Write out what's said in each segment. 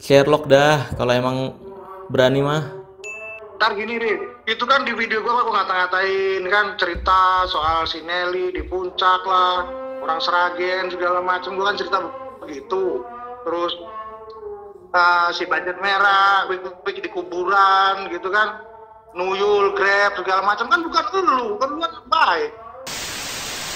Sherlock dah, kalau emang berani mah. Ntar gini, Rit. Itu kan di video gua aku ngata-ngatain kan cerita soal si Nelly di puncak lah, orang Seragen segala macam. Gua kan cerita begitu. Terus si Budget Merah, wik di kuburan gitu kan, nuyul, grab segala macam kan bukan lu kan baik.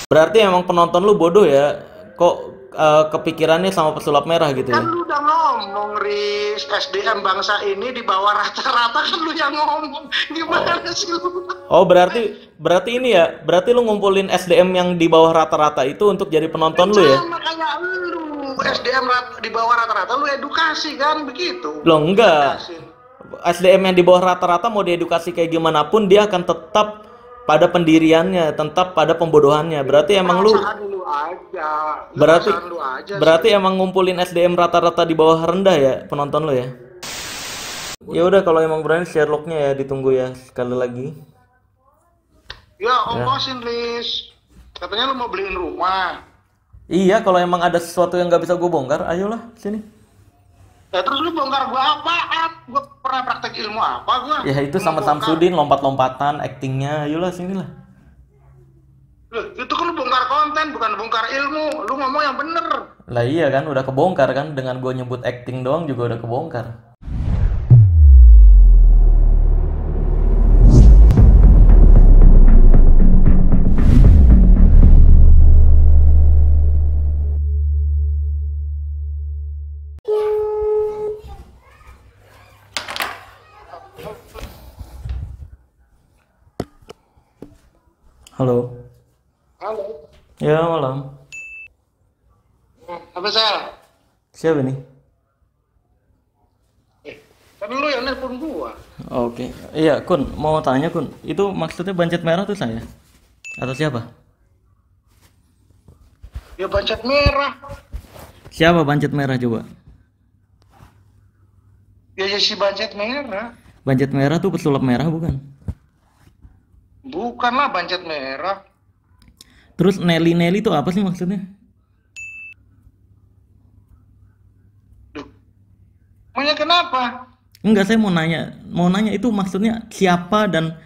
Berarti emang penonton lu bodoh ya? Kok kepikirannya sama pesulap merah gitu ya? Kan lu udah ngomong, Riz, SDM bangsa ini di bawah rata-rata, kan lu yang ngomong. Gimana sih lu? Oh, berarti ini ya, berarti lu ngumpulin SDM yang di bawah rata-rata itu untuk jadi penonton lu ya? Sama kayak lu, SDM di bawah rata-rata, lu edukasi kan, begitu. Loh enggak. Edukasi. SDM yang di bawah rata-rata mau diedukasi kayak gimana pun dia akan tetap pada pendiriannya, tetap pada pembodohannya. Berarti emang lu Perasaan lu aja. berarti Perasaan lu aja berarti sih. emang ngumpulin SDM rata-rata di bawah rendah ya penonton lu ya? Ya udah kalau emang berani Sherlocknya ya ditunggu ya sekali lagi. Ya, Ya. ongkosin, Riz. Katanya lu mau beliin rumah. Iya kalau emang ada sesuatu yang nggak bisa gue bongkar, ayolah sini. Ya terus lu bongkar gua apaan? Gua pernah praktek ilmu apa gua? Ya itu Mau sama bongkar. Samsudin lompat-lompatan, actingnya, ayolah sinilah. Loh, itu kan lu bongkar konten, bukan bongkar ilmu. Lu ngomong yang bener. Lah iya kan udah kebongkar kan dengan gue nyebut acting doang juga udah kebongkar. Halo. Halo. Ya malam. Apa Sel? Siapa nih? Kan lu yang nelpon gua. Oke. Iya Kun, mau tanya Kun, itu maksudnya bancet merah tuh saya? Atau siapa? Ya bancet merah. Siapa bancet merah coba? Ya si bancet merah. Bancet merah tuh pesulap merah bukan? Bukanlah bancet merah. Terus Nelly Nelly itu apa sih maksudnya? Duh. Maunya kenapa? Enggak, saya mau nanya itu maksudnya siapa dan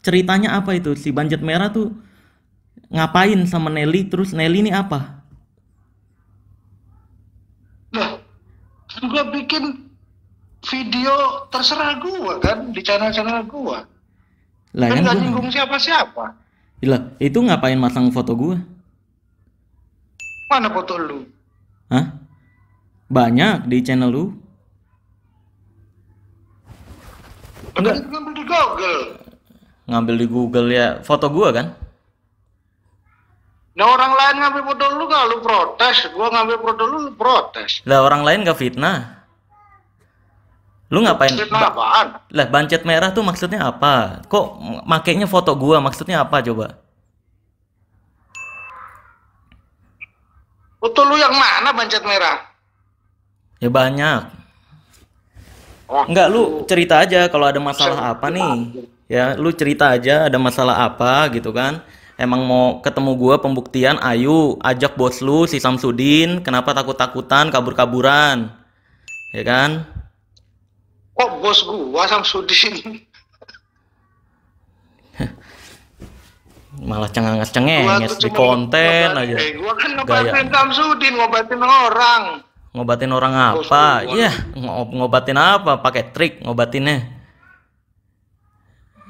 ceritanya apa itu? Si Banjet Merah tuh ngapain sama Nelly? Terus Nelly ini apa? Lah, kan gua bikin video terserah gua kan di channel-channel gua. Lah Kan kan gak gua nyinggung siapa-siapa. Lah, itu ngapain masang foto gua? Mana foto lu? Hah? Banyak di channel lu? Kan Enggak, itu ngambil di Google. ngambil di Google ya foto gua kan? Nah orang lain ngambil foto lu gak lu protes. Gua ngambil foto lu protes. Lah orang lain gak fitnah. Lu ngapain? Fitnah apaan? Lah Bancet Merah tuh maksudnya apa? Kok makainya foto gua maksudnya apa coba? Foto lu yang mana bancet merah? Ya banyak. Oh, Enggak, lu cerita aja kalau ada masalah apa nih. Ya, lu cerita aja ada masalah apa gitu kan. Emang mau ketemu gua pembuktian, ayo ajak bos lu si Samsudin, kenapa takut-takutan, kabur-kaburan. Ya kan? kok bos gua Samsudin? Malah Gua cengenges-cengenges tuh di cuma konten aja. gua kan Gaya ngobatin Samsudin, ngobatin orang. ngobatin orang Bos apa? gua. Iya, ngobatin apa? Pakai trik ngobatinnya.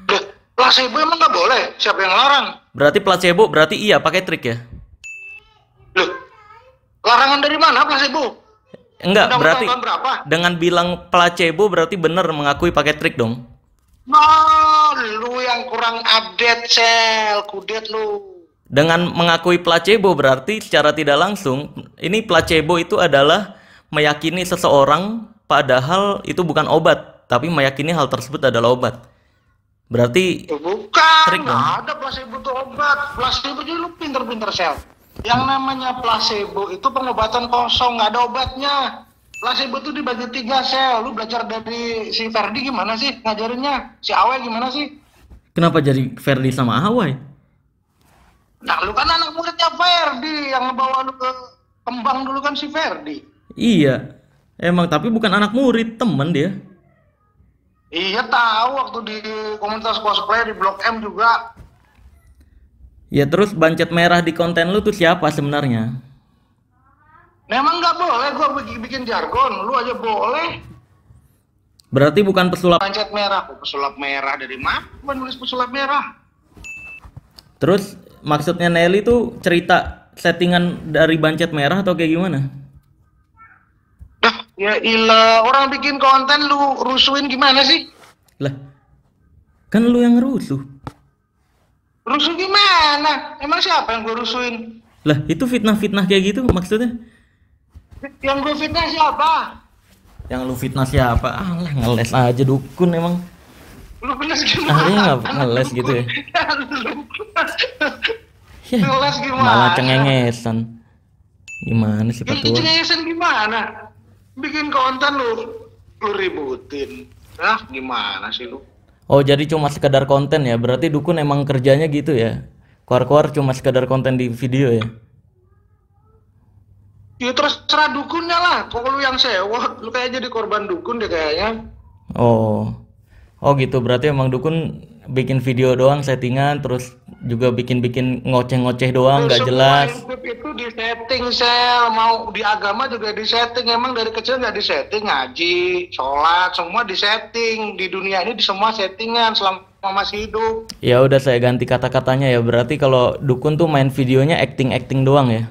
Loh, placebo emang gak boleh? Siapa yang larang? Berarti placebo, berarti iya pakai trik ya? Loh, larangan dari mana placebo? Enggak, Undang-undang berarti tahun berapa? dengan bilang placebo berarti bener mengakui pakai trik dong. Nah, lu yang kurang update, Sel. Kudet lu. Dengan mengakui placebo berarti secara tidak langsung ini placebo itu adalah meyakini seseorang padahal itu bukan obat, tapi meyakini hal tersebut adalah obat. Berarti Bukan, trik nggak dong. ada placebo itu obat. Placebo itu lu pinter-pinter, Sel. Yang namanya placebo itu pengobatan kosong, nggak ada obatnya. Placebo itu dibagi 3, Sel. Lu belajar dari si Ferdi gimana sih ngajarinnya? Si Awe gimana sih? Kenapa jadi Ferdi sama Awai? Nah, lu kan anak muridnya Ferdi, yang ngebawa lu ke Kembang dulu kan si Ferdi. Iya. Emang tapi bukan anak murid, temen dia. Iya tahu waktu di komunitas cosplay di Blok M juga. Ya terus bancet merah di konten lu tuh siapa sebenarnya? Memang nggak boleh gua bikin jargon, lu aja boleh. Berarti bukan pesulap. Pancet merah, pesulap merah dari mana? Gua nulis pesulap merah. Terus maksudnya Nelly tuh cerita settingan dari bancet merah atau kayak gimana? Dah, ya ilah, orang bikin konten lu rusuhin gimana sih? Lah, kan lu yang ngerusuh. Rusuh gimana? Emang siapa yang gua rusuhin? Lah, itu fitnah-fitnah kayak gitu maksudnya? Yang gua fitnah siapa? Yang lu fitnah siapa? Alah, ngeles aja dukun emang. Lu ngeles gimana? Ahlinya nggak ngeles gitu ya? Ya, Ngeles gimana? malah cengengesan. Gimana sih Yang Patua? cengengesan gimana? Bikin konten lu ributin. Ah, gimana sih lu? Oh, jadi cuma sekedar konten ya? Berarti dukun emang kerjanya gitu ya? Keluar-keluar cuma sekedar konten di video ya? Ya terserah dukunnya lah. Pokoknya lu yang sewot, lu kayak jadi korban dukun deh kayaknya. Oh, oh gitu. Berarti emang dukun bikin video doang settingan, terus juga bikin-bikin ngoceh-ngoceh doang, Lu nggak semua jelas. hidup itu disetting, sel. Mau di agama juga disetting. Emang dari kecil nggak disetting, ngaji, sholat, semua disetting. Di dunia ini di semua settingan selama masih hidup. Ya udah saya ganti kata-katanya ya. Berarti kalau dukun tuh main videonya acting-acting doang ya?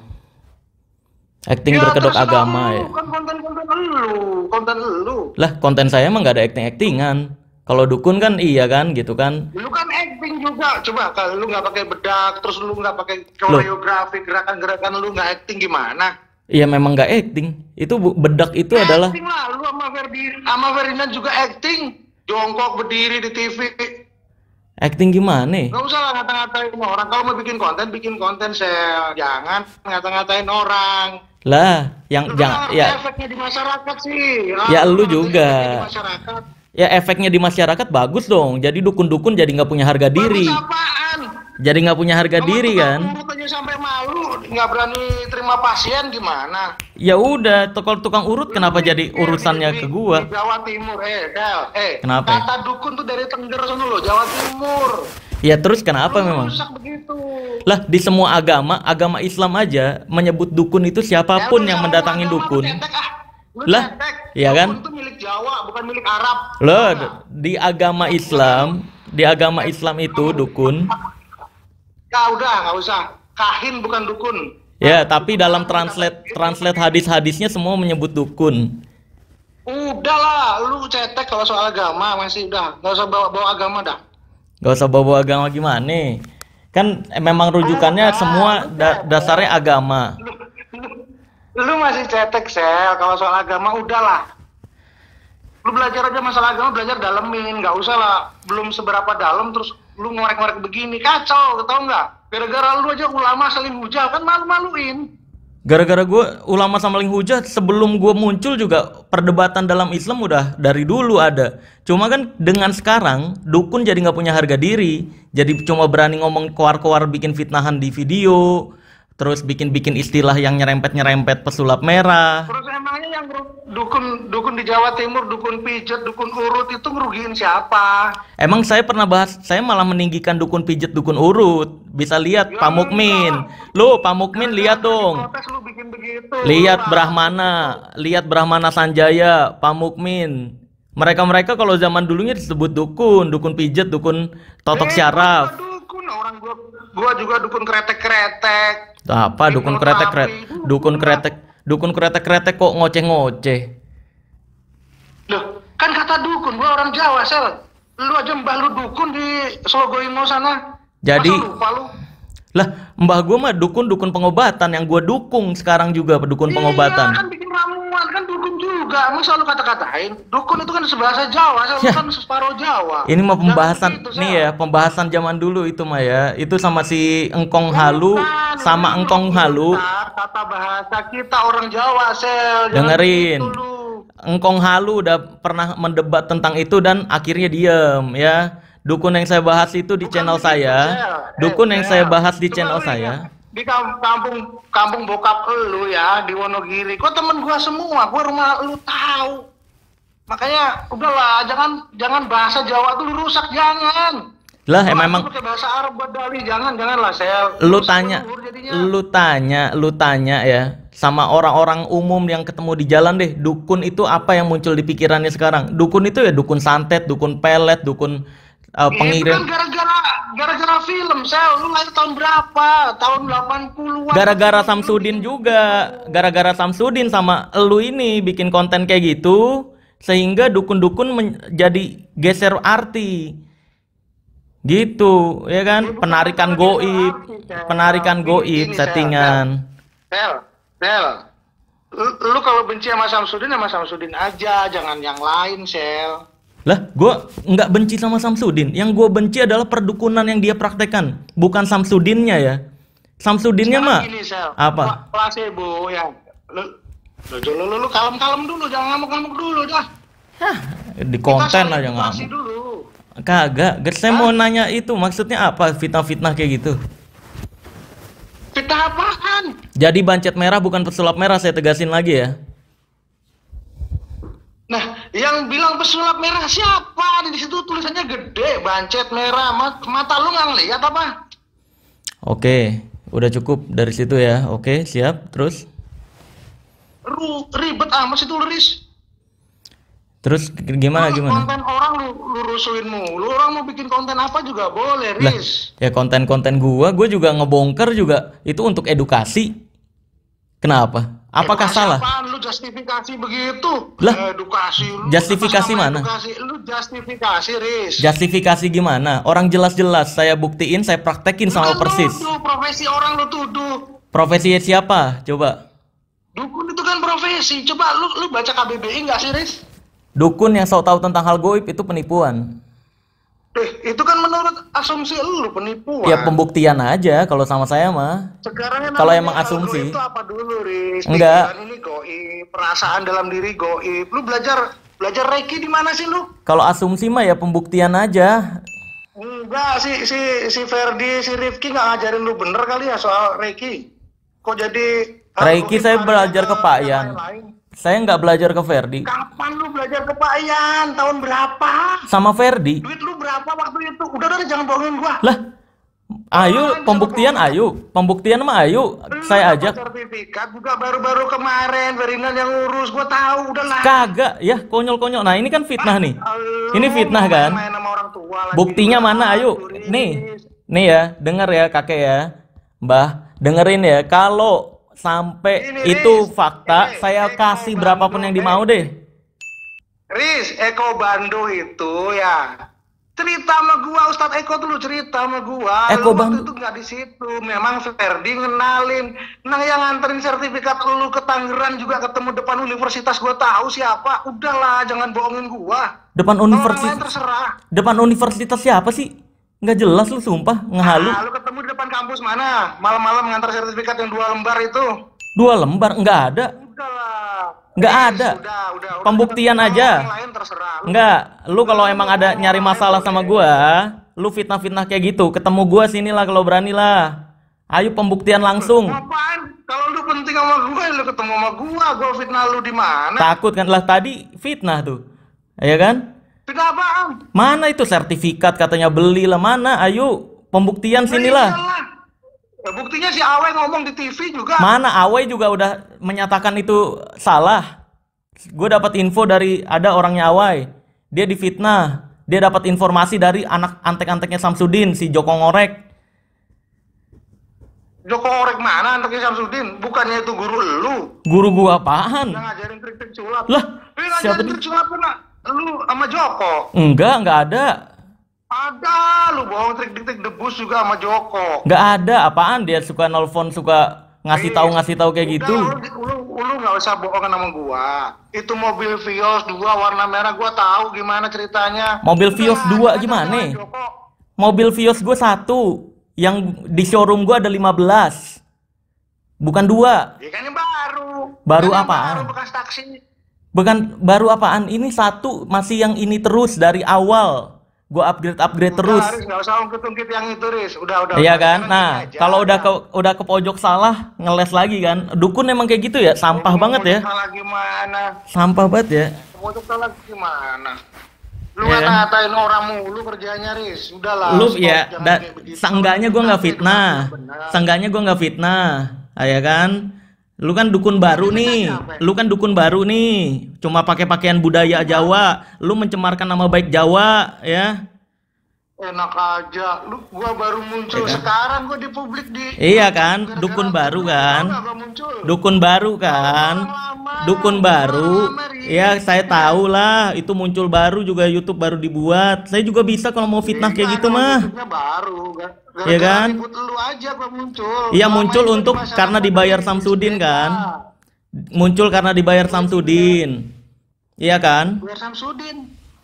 Acting Ya berkedok terserah agama lu, ya? kan konten lu. Lah, konten saya emang nggak ada acting-actingan. Kalau dukun kan iya kan, gitu kan? Lu kan acting juga. Coba kalau lu nggak pakai bedak, terus lu nggak pakai Loh, koreografi, gerakan-gerakan lu nggak acting gimana? iya memang nggak acting. Itu bedak itu adalah Acting lah, lu sama Ferdinand juga acting. Jongkok berdiri di TV. acting gimana? Nggak usah lah ngata-ngatain orang. Kalau mau bikin konten sel. Jangan ngata-ngatain orang. Lah, yang Lu jangan kan ya efeknya di masyarakat sih. ya lu Nanti juga. efeknya di masyarakat. Ya efeknya di masyarakat bagus dong. Jadi dukun-dukun jadi nggak punya harga Bagus diri. apaan? Jadi nggak punya harga Kalau diri tukang kan? urut aja sampai malu, nggak berani terima pasien gimana? Ya udah, kalau tukang urut Lu kenapa jadi mikir urusannya ke di gua? Jawa Timur, Del, Kenapa ya? kata dukun tuh dari Tengger sono loh, Jawa Timur. Ya terus kenapa Lu memang? rusak begitu. Lah di semua agama, agama Islam aja menyebut dukun itu Ya siapapun lu yang sama mendatangi agama lu dukun. cetek ah. Lu Lah, cetek. iya kan? Dukun tuh milik Jawa, bukan milik Arab. Loh, Tahu nggak? di agama Islam itu dukun. Ya udah, nggak usah. Kahin bukan dukun. Ya, tapi Dukun dalam orang translate hadis-hadisnya semua menyebut dukun. Udahlah, lu cetek kalau soal agama masih udah, nggak usah bawa agama dah. Gak usah bawa agama gimana. Kan memang rujukannya semua dasarnya agama. Lu masih cetek sel kalau soal agama udahlah. Lu belajar aja masalah agama, belajar dalemin, nggak usah lah. Belum seberapa dalam terus lu ngorek-ngorek begini, kacau, tau nggak? Gara-gara lu aja ulama saling hujah kan malu-maluin. Gara-gara gue ulama samaling hujah sebelum gue muncul juga perdebatan dalam Islam udah dari dulu ada. Cuma kan dengan sekarang dukun jadi nggak punya harga diri, jadi cuma berani ngomong koar-koar bikin fitnahan di video, terus bikin-bikin istilah yang nyerempet-nyerempet pesulap merah. Terus emangnya yang dukun di Jawa Timur, dukun pijet, dukun urut itu ngerugiin siapa? Emang saya pernah bahas, saya malah meninggikan dukun pijet, dukun urut. Bisa lihat Ya Pak Mukmin. Lo Pak Mukmin lihat dong. Protes lu bikin begitu. Lihat Lu Brahmana Sanjaya, Pak Mukmin. Mereka-mereka kalau zaman dulunya disebut dukun, dukun pijet, dukun totok syaraf. Gua dukun orang gua juga dukun kretek-kretek. Apa dukun kretek kok ngoceh-ngoceh. Loh, kan kata dukun, gua orang Jawa, sel. Lu aja mbah lu dukun di Slogoimo sana. Jadi Masa lupa lu? lah mbah gua mah dukun pengobatan yang gua dukung sekarang juga dukun Iya, pengobatan. kan bikin ramuan, kan dukun juga. Masa lu kata-katain? Dukun itu kan bahasa Jawa, sel. Ya. Kan separuh Jawa. Ini mah Jangan pembahasan begitu, nih Sel. ya, pembahasan zaman dulu itu mah ya. Itu sama si Engkong Halu Bukan, sama ini Engkong Halu. Tata bahasa kita orang Jawa, sel. Jangan Dengerin. begitu lu. Engkong Halu udah pernah mendebat tentang itu dan akhirnya diem ya. Dukun yang saya bahas itu di Bukan channel begitu, saya. Sel. Dukun yang Sel. saya bahas di Coba channel lu saya. ingat. di kampung kampung bokap lu ya di Wonogiri. Kok temen gua semua, gua rumah lu tahu. Makanya udahlah, jangan bahasa Jawa tuh lu rusak, jangan. Lah Gua memang pakai bahasa Arab buat dalih, janganlah saya lu rusak tanya leluhur jadinya. lu tanya ya sama orang-orang umum yang ketemu di jalan deh, dukun itu apa yang muncul di pikirannya sekarang? Dukun itu ya dukun santet, dukun pelet, dukun Itu kan pengirim. gara-gara film. Saya lu lahir tahun berapa? Tahun 80-an. Gara-gara Samsudin juga, gara-gara Samsudin sama elu ini bikin konten kayak gitu, sehingga dukun-dukun menjadi geser arti. Gitu, ya Ya, kan? bukan Penarikan masalah geser goib, arti, Sel. penarikan goib, Gini, settingan. Sel. Sel. Lu kalau benci sama Samsudin aja, jangan yang lain, Sel. Lah, gue nggak benci sama Samsudin. Yang gue benci adalah perdukunan yang dia praktekkan, bukan Samsudinnya ya. Samsudinnya Sekarang mah gini, Sel. apa? Placebo ya. Lu kalem-kalem dulu, jangan ngamuk-ngamuk dulu dah. Di Kita konten saling aja edukasi ngamuk. dulu. Kagak, saya mau nanya itu maksudnya apa fitnah-fitnah kayak gitu. Fitnah apaan? Jadi bancet merah bukan pesulap merah, saya tegasin lagi ya. Nah, yang bilang pesulap merah siapa? Di situ tulisannya gede, bancet merah. Mata lu nggak ngeliat apa? Oke, udah cukup dari situ ya. Oke, siap. Terus? Ribet amat sih tuh, Riz. Terus gimana? Konten orang lu rusuhin mulu. Orang mau bikin konten apa juga boleh, Lah, Riz. ya konten-konten gue juga ngebongkar juga itu untuk edukasi. Kenapa? Apakah Edukasi salah? apaan? Lu justifikasi begitu? Lah, Edukasi lu. justifikasi atas nama mana? Edukasi. Lu justifikasi, Riz. Justifikasi gimana? Orang jelas-jelas saya buktiin, saya praktekin sama Bukan persis. tuduh, profesi orang lu tuduh. Profesi siapa? Coba. Dukun itu kan profesi. Coba lu baca KBBI nggak sih, Riz? Dukun yang sok tahu tentang hal goib itu penipuan. Itu kan menurut asumsi lu penipuan. Ya pembuktian aja kalau sama saya mah. Sekarang yang Kalau namanya emang asumsi. goib itu apa dulu, Riz? Enggak. Pikiran ini goib, perasaan dalam diri goib. Lu belajar Reiki di mana sih lu? Kalau asumsi mah ya pembuktian aja. Enggak, si Ferdi, si Rifki nggak ngajarin lu bener kali ya soal Reiki. Kok jadi Reiki goib saya larinya belajar ke Pak yang Yan. lain-lain? Saya nggak belajar ke Ferdi. Kapan lu belajar ke Pak Yan? Tahun berapa? Sama Ferdi. Duit lu berapa waktu itu? Udah jangan bohongin gua. Lah, ayo pembuktian ayo. Pembuktian mah ayo. Saya Lu dapat ajak. sertifikat juga baru-baru kemarin, Ferdinand yang ngurus. Gua tahu, udahlah. Kagak ya, konyol-konyol. Nah, ini kan fitnah nih. Ini fitnah kan? Main sama orang tua lagi. Buktinya mana? Ayo. Nih ya, denger ya kakek ya. Mbah, dengerin ya. Kalau sampai Ini, itu Riz. fakta, saya Eko kasih Bando, berapapun yang dimau deh. Riz, Eko Bando itu ya. Cerita sama gua, Ustadz Eko tuh lu cerita sama gua. Eko Lu waktu Bando. itu nggak di situ. Memang Ferdi ngenalin. Nah, yang nganterin sertifikat lu ke Tangerang juga ketemu depan universitas, gua tahu siapa. Udahlah, jangan bohongin gua. Depan Kalau orang lain universitas. terserah. Depan universitas siapa sih? Nggak jelas lu sumpah, ngehalu. Nah, lu ketemu di depan kampus mana? Malam-malam ngantar sertifikat yang 2 lembar itu. 2 lembar nggak ada. Udahlah. Nggak Riz, ada. Udah. Pembuktian Kalau aja. Orang lain terserah. Enggak, lu kalau emang ada nyari masalah sama gua, lu fitnah-fitnah kayak gitu, ketemu gua sinilah kalau berani lah. Ayo pembuktian langsung. Ngapain? Kalau lu penting sama gua, lu ketemu sama gua fitnah lu di mana? Takut kan lah tadi fitnah tuh. Ya kan? Fitnah apaan? Mana itu sertifikat katanya beli lah mana? Ayo pembuktian sinilah. Iyalah. Ya, buktinya si Awe ngomong di TV juga. Mana Awe juga udah menyatakan itu salah. Gue dapat info dari ada orangnya Awe. Dia difitnah. Dia dapat informasi dari anak antek-anteknya Samsudin, si Joko Ngorek. Joko Orek mana anaknya Samsudin? Bukannya itu guru lu? Guru gua apaan? Yang ngajarin trik-trik sulap. Lah, siapa Ngajarin dia? trik sulap kan lu sama Joko. Enggak ada. Ada, lu bohong trik-trik debus juga sama Joko. Enggak ada. Apaan dia suka nelfon, suka ngasih tahu kayak gitu. Lu nggak usah bohongan sama gua. Itu mobil Vios 2 warna merah, gua tahu gimana ceritanya. Mobil Vios 2 Udah, gimana? Joko. Mobil Vios gue 1. Yang di showroom gue ada 15. Bukan 2. Ya kan yang baru. Baru Kan yang apaan? Baru bekas taksi. Bukan baru apaan. Ini 1 masih yang ini terus dari awal. Gua upgrade Udah, terus. Riz, nggak usah ungkit-ungkit yang itu, Riz. Udah. Iya kan? Sekarang Nah, gini aja. kalau Ya. udah ke pojok salah, ngeles lagi kan. Dukun emang kayak gitu ya, Lu sampah mau banget ya. pojok salah gimana? Sampah banget ya. Pojok salah gimana? Lu Ya kan? ngata-ngatain orang mulu kerjanya, Riz. Udahlah, Lu stop. ya, Jangan kayak begitu. Orang seenggaknya gua kita nggak kayak kenapa fitnah. yang benar. Seenggaknya gua nggak fitnah. Ah, ya kan? Lu kan dukun Terus baru fitnahnya nih. apa? Lu kan dukun baru nih. Cuma pakai pakaian budaya Dukun baru. Jawa. Lu mencemarkan nama baik Jawa, ya. Enak aja. Gua baru Ya muncul kan? sekarang, gua di publik di Iya YouTube kan? gara-gara Dukun baru lu. Tahu kan? nggak gua muncul? Dukun baru Tahu gua kan? orang lama. Dukun Gua orang baru. lama, Ya, Riz. saya tahu lah. Itu muncul baru juga YouTube baru dibuat. Saya juga bisa kalau mau fitnah kayak Iya, gitu emang mah. YouTube-nya baru. Ya Gara-gara kan? ribut lu aja gua muncul. Iya Selama muncul ini gua di untuk karena masyarakat, dibayar Riz. Samsudin Beda. kan? Muncul karena dibayar Lu dibayar Samsudin. Iya kan? Samsudin.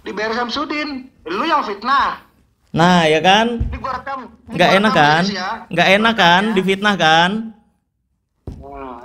Dibayar Samsudin. Lu yang fitnah. Nah, ya kan? Ini gua rekam. Ini Nggak gua enak rekam ya, kan? Riz ya. Nggak Gua enak rekam kan? ya. Difitnah kan?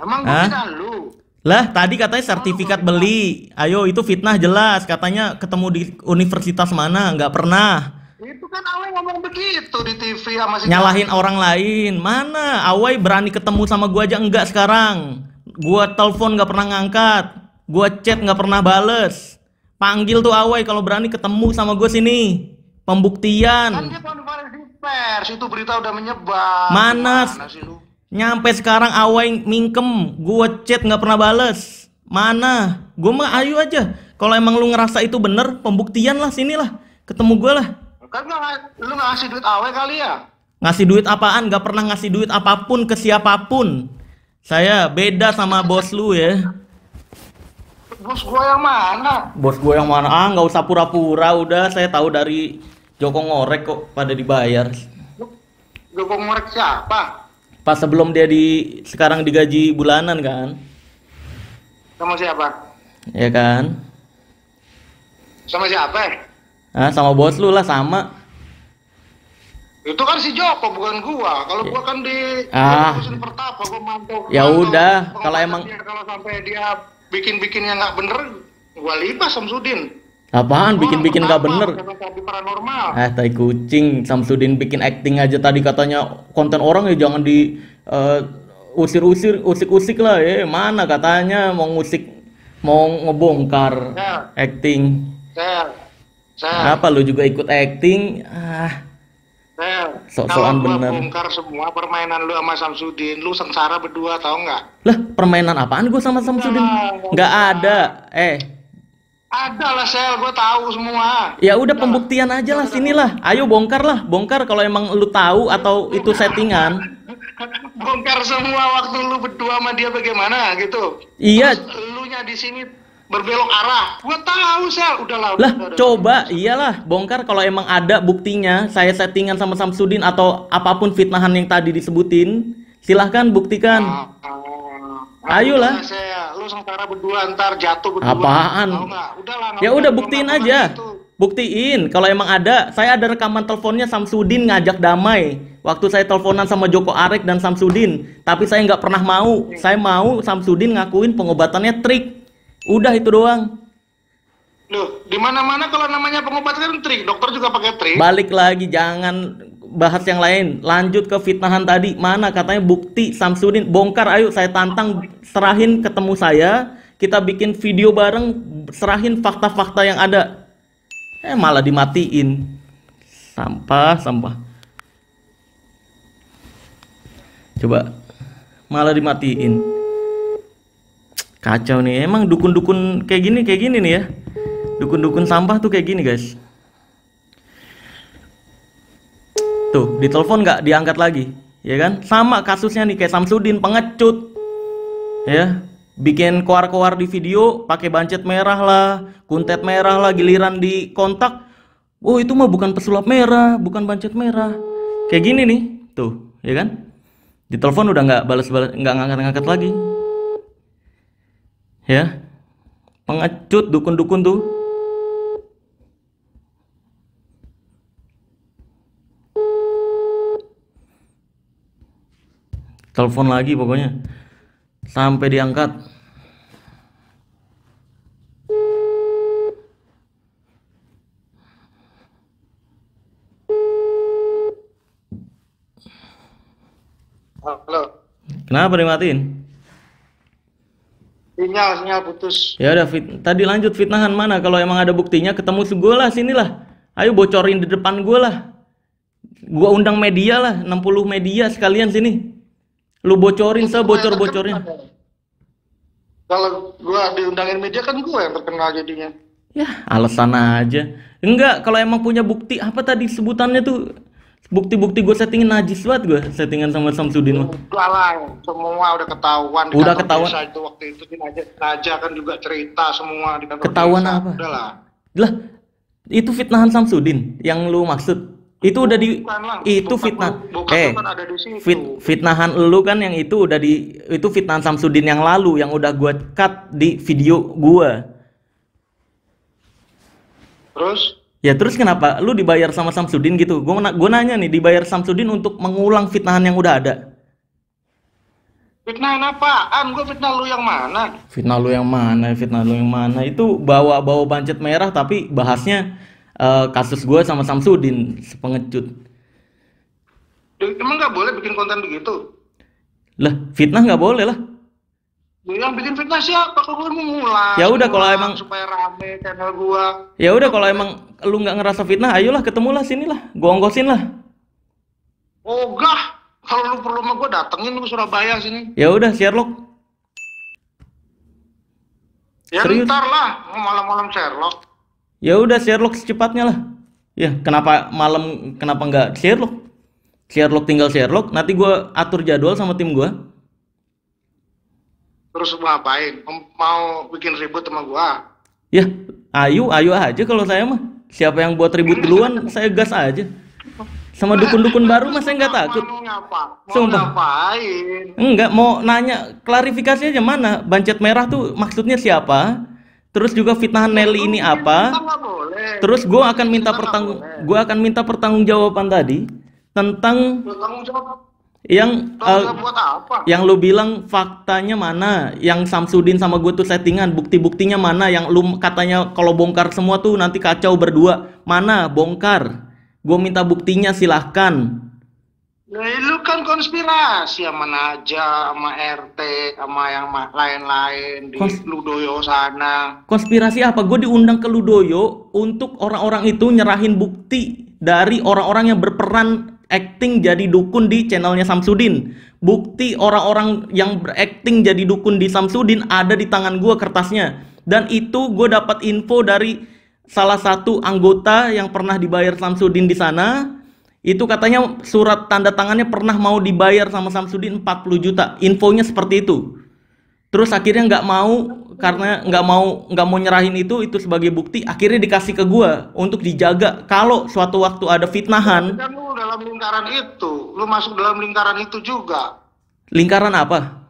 Emang gua Hah? fitnah lu. Lah, tadi katanya Emang lu gua sertifikat fitnah. beli. Ayo, itu fitnah jelas. Katanya ketemu di universitas mana? Nggak pernah. Itu kan Awe ngomong begitu di TV sama si Nyalahin Gading. orang lain. Mana? Awai berani ketemu sama gua aja enggak sekarang. Gua telepon nggak pernah ngangkat. Gua chat nggak pernah bales. Panggil tuh Awai kalau berani ketemu sama gua sini. Kan Pembuktian. dia konferensi pers, itu berita udah menyebar. Mana? Gimana sih lu? Nyampe sekarang Awai mingkem. Gua chat nggak pernah bales. Mana? Gua mah ayo aja. Kalau emang lu ngerasa itu bener, pembuktian lah sinilah. Ketemu gua lah. Kan lu nggak ngasih duit Awe kali ya? Ngasih duit apaan? Gak pernah ngasih duit apapun ke siapapun. Saya beda sama bos lu ya. Bos gua yang mana? Bos gue yang mana? Ah, nggak usah pura-pura. Udah, saya tahu dari Joko Ngorek kok pada dibayar. Lu Joko ngorek siapa? Pas sebelum dia sekarang digaji bulanan kan? Sama siapa? Ya kan? Sama siapa? Ah, sama bos lu lah sama. Itu kan si Joko, bukan gua. Kalau gua kan di Ah. Dusun Pertapa, gua mantau. Ya mantau udah, pengobatan kalau emang dia. Kalau sampai dia bikin-bikinnya nggak bener, gua libas Samsudin. apaan Gua orang bikin-bikin gak Pertapa, bener. bukan tadi paranormal. Tai kucing, Samsudin bikin acting aja tadi katanya konten orang ya jangan di usir-usir, usik-usik lah ya. Mana katanya mau ngusik, mau ngebongkar Sel, acting. sel, Kenapa lu juga ikut acting? Ah, sel. sok-sokan Kalau gua bener. bongkar semua permainan lu sama Samsudin, lu sengsara berdua, tau nggak? Lah, permainan apaan gua sama Samsudin? Nggak ada. Ada lah, Sel, gua tahu semua. Ya udah Udah. pembuktian aja lah sinilah. Ayo bongkar lah, bongkar kalau emang lu tahu atau itu settingan. Bongkar semua waktu lu berdua sama dia bagaimana gitu. Iya. Terus elunya di sini berbelok arah. Gua tahu, Sel. Udahlah, Lah, udah. coba iyalah bongkar kalau emang ada buktinya saya settingan sama Samsudin atau apapun fitnahan yang tadi disebutin. Silahkan buktikan. Ayolah. Udah, Sel. Lu sengsara berdua ntar jatuh berdua. Apaan? Tahu nggak? Udahlah. nggak Ya usah udah buktiin bongkar aja. itu. Buktiin kalau emang ada. Saya ada rekaman teleponnya Samsudin ngajak damai. Waktu saya teleponan sama Joko Arek dan Samsudin, tapi saya nggak pernah mau. Saya mau Samsudin ngakuin pengobatannya trik. Udah itu doang. Loh, di mana-mana kalau namanya pengobatan trik, dokter juga pakai trik. Balik lagi, jangan bahas yang lain. Lanjut ke fitnahan tadi. Mana katanya bukti Samsudin? Bongkar, ayo saya tantang. Serahin ketemu saya. Kita bikin video bareng. Serahin fakta-fakta yang ada. Malah dimatiin. Sampah. Coba. Malah dimatiin. Kacau nih. Emang dukun-dukun kayak gini nih ya. Dukun-dukun sampah tuh kayak gini guys. Tuh, ditelepon nggak diangkat lagi, ya kan? Sama kasusnya nih kayak Samsudin pengecut, ya, bikin koar-koar di video, pakai bancet merah lah, kuntet merah lah, giliran di kontak, oh itu mah bukan pesulap merah, bukan bancet merah, kayak gini nih, tuh, ya kan? Ditelepon udah nggak balas-balas, nggak ngangkat-ngangkat lagi, ya, pengecut dukun-dukun tuh. Telepon lagi pokoknya sampai diangkat. Halo. Kenapa dimatiin? Sinyal putus. Ya udah, tadi lanjut fitnahan mana? Kalau emang ada buktinya, ketemu gue lah, sinilah. Ayo bocorin di depan gue lah. Gua undang media lah, 60 media sekalian sini. Lu bocorin Itu gua yang sebocor-bocornya. terkenal. Kalau gua diundangin media kan gua yang terkenal jadinya. Ya, alasan aja. Enggak, kalau emang punya bukti, apa tadi sebutannya tuh? Bukti-bukti gue settingin najis banget gue, settingan sama Samsudin mah. Udah lah, semua udah ketahuan di Udah kantor ketahuan. desa itu waktu itu di Naja kan juga cerita semua di kantor Ketahuan desa. apa? Udah lah. Lah, itu fitnahan Samsudin yang lu maksud. Itu udah di Bukan lah, itu bokap fitnah. bokap lu kan ada di situ. Fitnahan lu kan yang itu udah di itu fitnahan Samsudin yang lalu yang udah gua cut di video gua. Terus Ya terus kenapa lu dibayar sama Samsudin gitu? Gua nanya nih, dibayar Samsudin untuk mengulang fitnahan yang udah ada. fitnahin apaan? Gua fitnah lu yang mana? Fitnah lu yang mana? Fitnah lu yang mana? Itu bawa-bawa pancet merah tapi bahasnya kasus gua sama Samsudin sepengecut. Emang nggak boleh bikin konten begitu? Lah, fitnah nggak boleh lah. Yang bikin fitnah siapa? Kalau gue mau ngulang. Ya udah kalau emang supaya rame channel gua. Ya udah kalau emang lu nggak ngerasa fitnah, ayolah ketemulah sinilah, gua ongkosin lah. Ogah. Kalau lu perlu sama gua datengin lu ke Surabaya sini. Ya udah, Sherlock. Ya Serius. ntar lah, malam-malam Sherlock. Ya udah, Sherlock secepatnya lah. Ya, kenapa malam, kenapa nggak Sherlock? Sherlock tinggal Sherlock, nanti gua atur jadwal sama tim gua. Terus mau ngapain? Mau bikin ribut sama gua? Ya, ayo aja kalau saya mah. Siapa yang buat ribut duluan, saya gas aja. Sama dukun-dukun baru mah saya nggak takut. Mau ngapa? Mau Sumpah. ngapain? Enggak, mau nanya klarifikasi aja mana bancet merah tuh maksudnya siapa? Terus juga fitnahan Nelly ini apa? Kita nggak boleh. Terus gue akan minta Kita nggak boleh. gue akan minta pertanggungjawaban tadi tentang Bertanggung jawab. yang Tanggung jawab buat apa? yang lu bilang faktanya mana, yang Samsudin sama gue tuh settingan, bukti-buktinya mana, yang lu katanya kalau bongkar semua tuh nanti kacau berdua, mana bongkar? Gue minta buktinya silahkan. Nah, lu kan konspirasi sama Naja, sama RT, sama yang lain-lain di Ludoyo sana. Konspirasi apa? Gue diundang ke Ludoyo untuk orang-orang itu nyerahin bukti dari orang-orang yang berperan acting jadi dukun di channelnya Samsudin. Bukti orang-orang yang berakting jadi dukun di Samsudin ada di tangan gue kertasnya. Dan itu gue dapat info dari salah satu anggota yang pernah dibayar Samsudin di sana. Itu katanya surat tanda tangannya pernah mau dibayar sama Samsudin 40 juta. Infonya seperti itu. Terus akhirnya nggak mau, karena nggak mau nyerahin itu sebagai bukti. Akhirnya dikasih ke gua untuk dijaga. Kalau suatu waktu ada fitnahan. Kan lu dalam lingkaran itu, lu masuk dalam lingkaran itu juga. Lingkaran apa?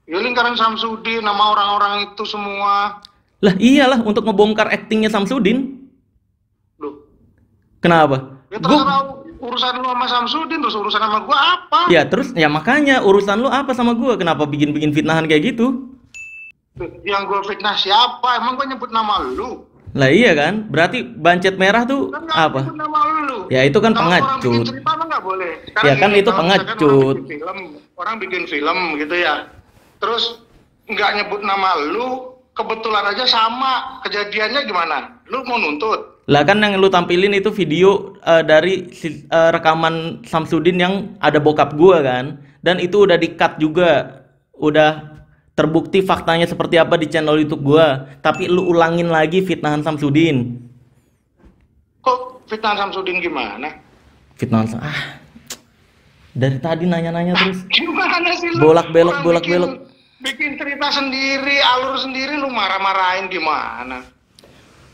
Ya lingkaran Samsudin, nama orang-orang itu semua. Lah iyalah, untuk ngebongkar aktingnya Samsudin. Loh, Kenapa? ya terserah urusan lu sama Samsudin, terus urusan sama gua apa? Ya terus ya makanya urusan lu apa sama gua? Kenapa bikin fitnahan kayak gitu? Yang gua fitnah siapa? Emang gua nyebut nama lu? Lah iya kan? Berarti bancet merah tuh Kan nggak apa? nyebut nama lu. Ya itu kan Kalau orang bikin pengecut. cerita mah nggak boleh. Ya kan gini, itu kalau misalkan pengecut. orang bikin film gitu ya. Terus nggak nyebut nama lu, kebetulan aja sama kejadiannya gimana? Lu mau nuntut? Lah kan yang lu tampilin itu video dari rekaman Samsudin yang ada bokap gua kan. Dan itu udah di-cut juga. Udah terbukti faktanya seperti apa di channel YouTube gua. Tapi lu ulangin lagi fitnahan Samsudin. Kok fitnah Samsudin gimana? Fitnahan dari tadi nanya-nanya terus. Gimana sih lu? Bolak-belok, Orang bolak-belok. Bikin cerita sendiri, alur sendiri, lu marah-marahin gimana?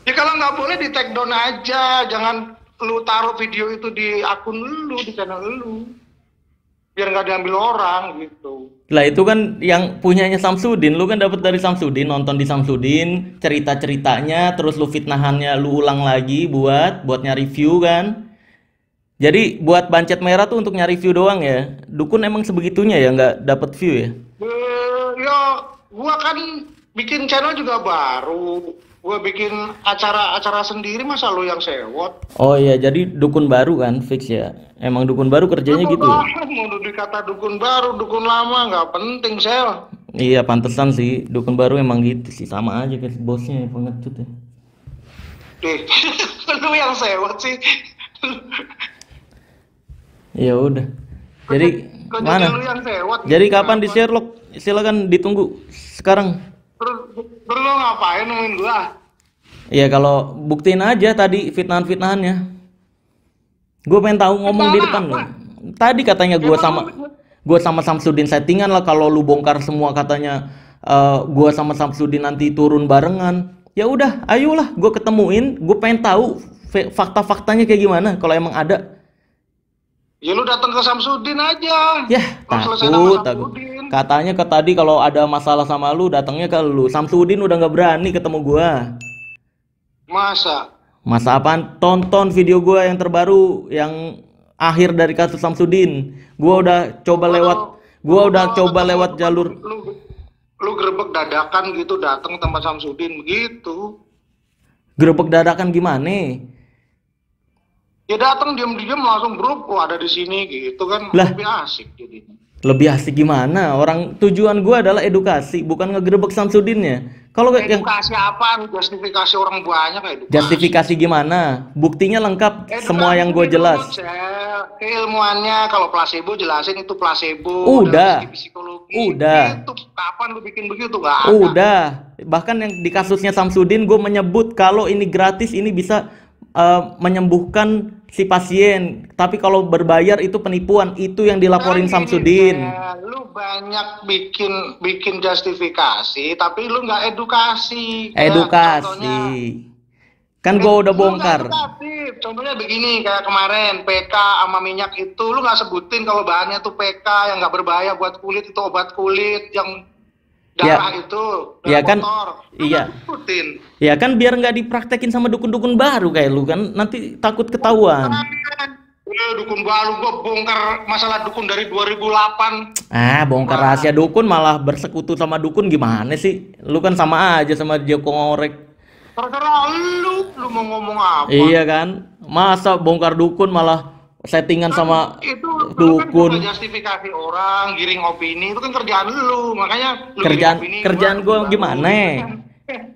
Ya kalau nggak boleh di take down aja, jangan lu taruh video itu di akun lu, di channel lu, biar nggak diambil orang gitu. Lah itu kan yang punyanya Samsudin, lu kan dapat dari Samsudin, nonton di Samsudin, cerita-ceritanya, terus lu fitnahannya lu ulang lagi buat nyari view kan. Jadi buat bancet merah tuh untuk nyari view doang ya. Dukun emang sebegitunya ya nggak dapat view ya. Ya, gua kan bikin channel juga baru. gue bikin acara-acara sendiri, masa lu yang sewot? Oh iya, jadi dukun baru kan fix ya. Emang dukun baru kerjanya Dukun gitu ya. baru, mau dikata dukun baru, dukun lama, nggak penting, Sel. Iya, pantesan sih dukun baru emang gitu sih, sama aja kayak bosnya ya, pengecut ya. Deh, lu yang sewot sih. Ya udah. Jadi Kok jadi lu mana? yang sewot Jadi gitu, kapan di kenapa? Sherlock? Silakan ditunggu sekarang. Terus lu ngapain nemuin gua? Ya kalau buktiin aja tadi fitnahan-fitnahannya. Gue pengen tahu ngomong di Fitnah depan apa? lo. Tadi katanya Emang lu gue sama Samsudin settingan lah kalau lu bongkar semua katanya gue sama Samsudin nanti turun barengan. Ya udah, ayolah gue ketemuin, gue pengen tahu fakta-faktanya kayak gimana kalau emang ada. ya lu datang ke Samsudin aja. Yah, Kalau selesai sama takut. Samsudin. Katanya ke tadi kalau ada masalah sama lu datangnya ke lu. Samsudin udah nggak berani ketemu gua. Masa? Masa apaan? Tonton video gua yang terbaru yang akhir dari kasus Samsudin. Gua udah Kalau coba ketemu lewat jalur lu grebek dadakan gitu datang ke tempat Samsudin begitu. gerbek dadakan gimana? Ya datang diam-diam langsung grup, oh ada di sini gitu kan Lah, lebih asik jadi. lebih asik gimana? Orang tujuan gua adalah edukasi, bukan ngegerebek Samsudinnya. Kalau yang Edukasi apa? Justifikasi orang banyak edukasi. justifikasi gimana? Buktinya lengkap, semua yang gue Edukasi jelas. dulu, Cel. Keilmuannya kalau placebo jelasin itu placebo Udah. dari segi psikologi. Udah. Itu kapan lu bikin begitu? Nggak ada. Udah, bahkan yang di kasusnya Samsudin gue menyebut kalau ini gratis ini bisa menyembuhkan si pasien. Tapi kalau berbayar itu penipuan. Itu yang dilaporin Kan gini, Samsudin. Cel, lu banyak bikin justifikasi, tapi lu nggak edukasi. Kayak contohnya, Edukasi. Kan gue udah lu nggak bongkar. edukatif. Contohnya begini, kayak kemarin PK sama minyak itu, lu nggak sebutin kalau bahannya tuh PK yang nggak berbahaya buat kulit, itu obat kulit yang darah Ya, itu, ya darah kan, kotor. Lu nggak iya. sebutin. Ya kan biar nggak dipraktekin sama dukun-dukun baru kayak lu kan. Nanti takut ketahuan. Dukun baru, gua bongkar masalah dukun dari 2008. Ah, bongkar rahasia dukun malah bersekutu sama dukun gimana sih? Lu kan sama aja sama Joko Ngorek. Terserah lu mau ngomong apa. Iya kan? Masa bongkar dukun malah settingan sama Itu lu kan dukun. juga justifikasi orang, giring opini, itu kan kerjaan lu. Makanya lu giring opini, Kerjaan gue baru, gimana? gitu kan.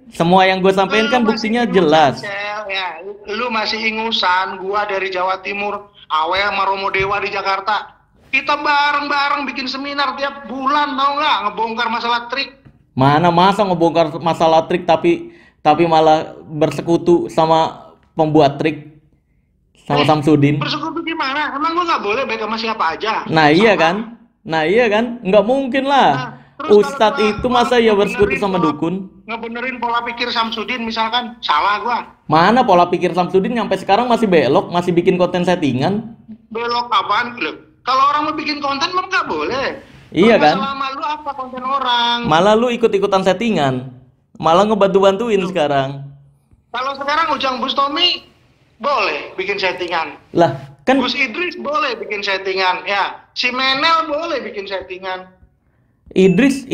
Semua yang gue sampein kan Lu masih buktinya ingusan, jelas. Cel, ya. Lu masih ingusan, gua dari Jawa Timur, Awe sama Romo Dewa di Jakarta. Kita bareng-bareng bikin seminar tiap bulan, tau nggak? Ngebongkar masalah trik. Mana masa ngebongkar masalah trik tapi malah bersekutu sama pembuat trik sama Samsudin. Bersekutu gimana? Emang gua nggak boleh baik sama siapa aja? Nah iya Sama. kan? Nah iya kan? Nggak mungkin Nah, lah. terus Ustadz kalau itu gua masa ya bersekutu sama dukun? ngebenerin pola pikir Samsudin misalkan, salah gua. Mana pola pikir Samsudin sampai sekarang masih belok, masih bikin konten settingan? Belok apaan? Loh, kalau orang mau bikin konten emang nggak boleh. Iya kan? Masalah sama lu apa konten orang? Malah lu ikut-ikutan settingan. Malah ngebantu-bantuin sekarang. Kalau sekarang Ujang Bustomi boleh bikin settingan. Lah, kan Gus Idris boleh bikin settingan. Ya, si Menel boleh bikin settingan. Idris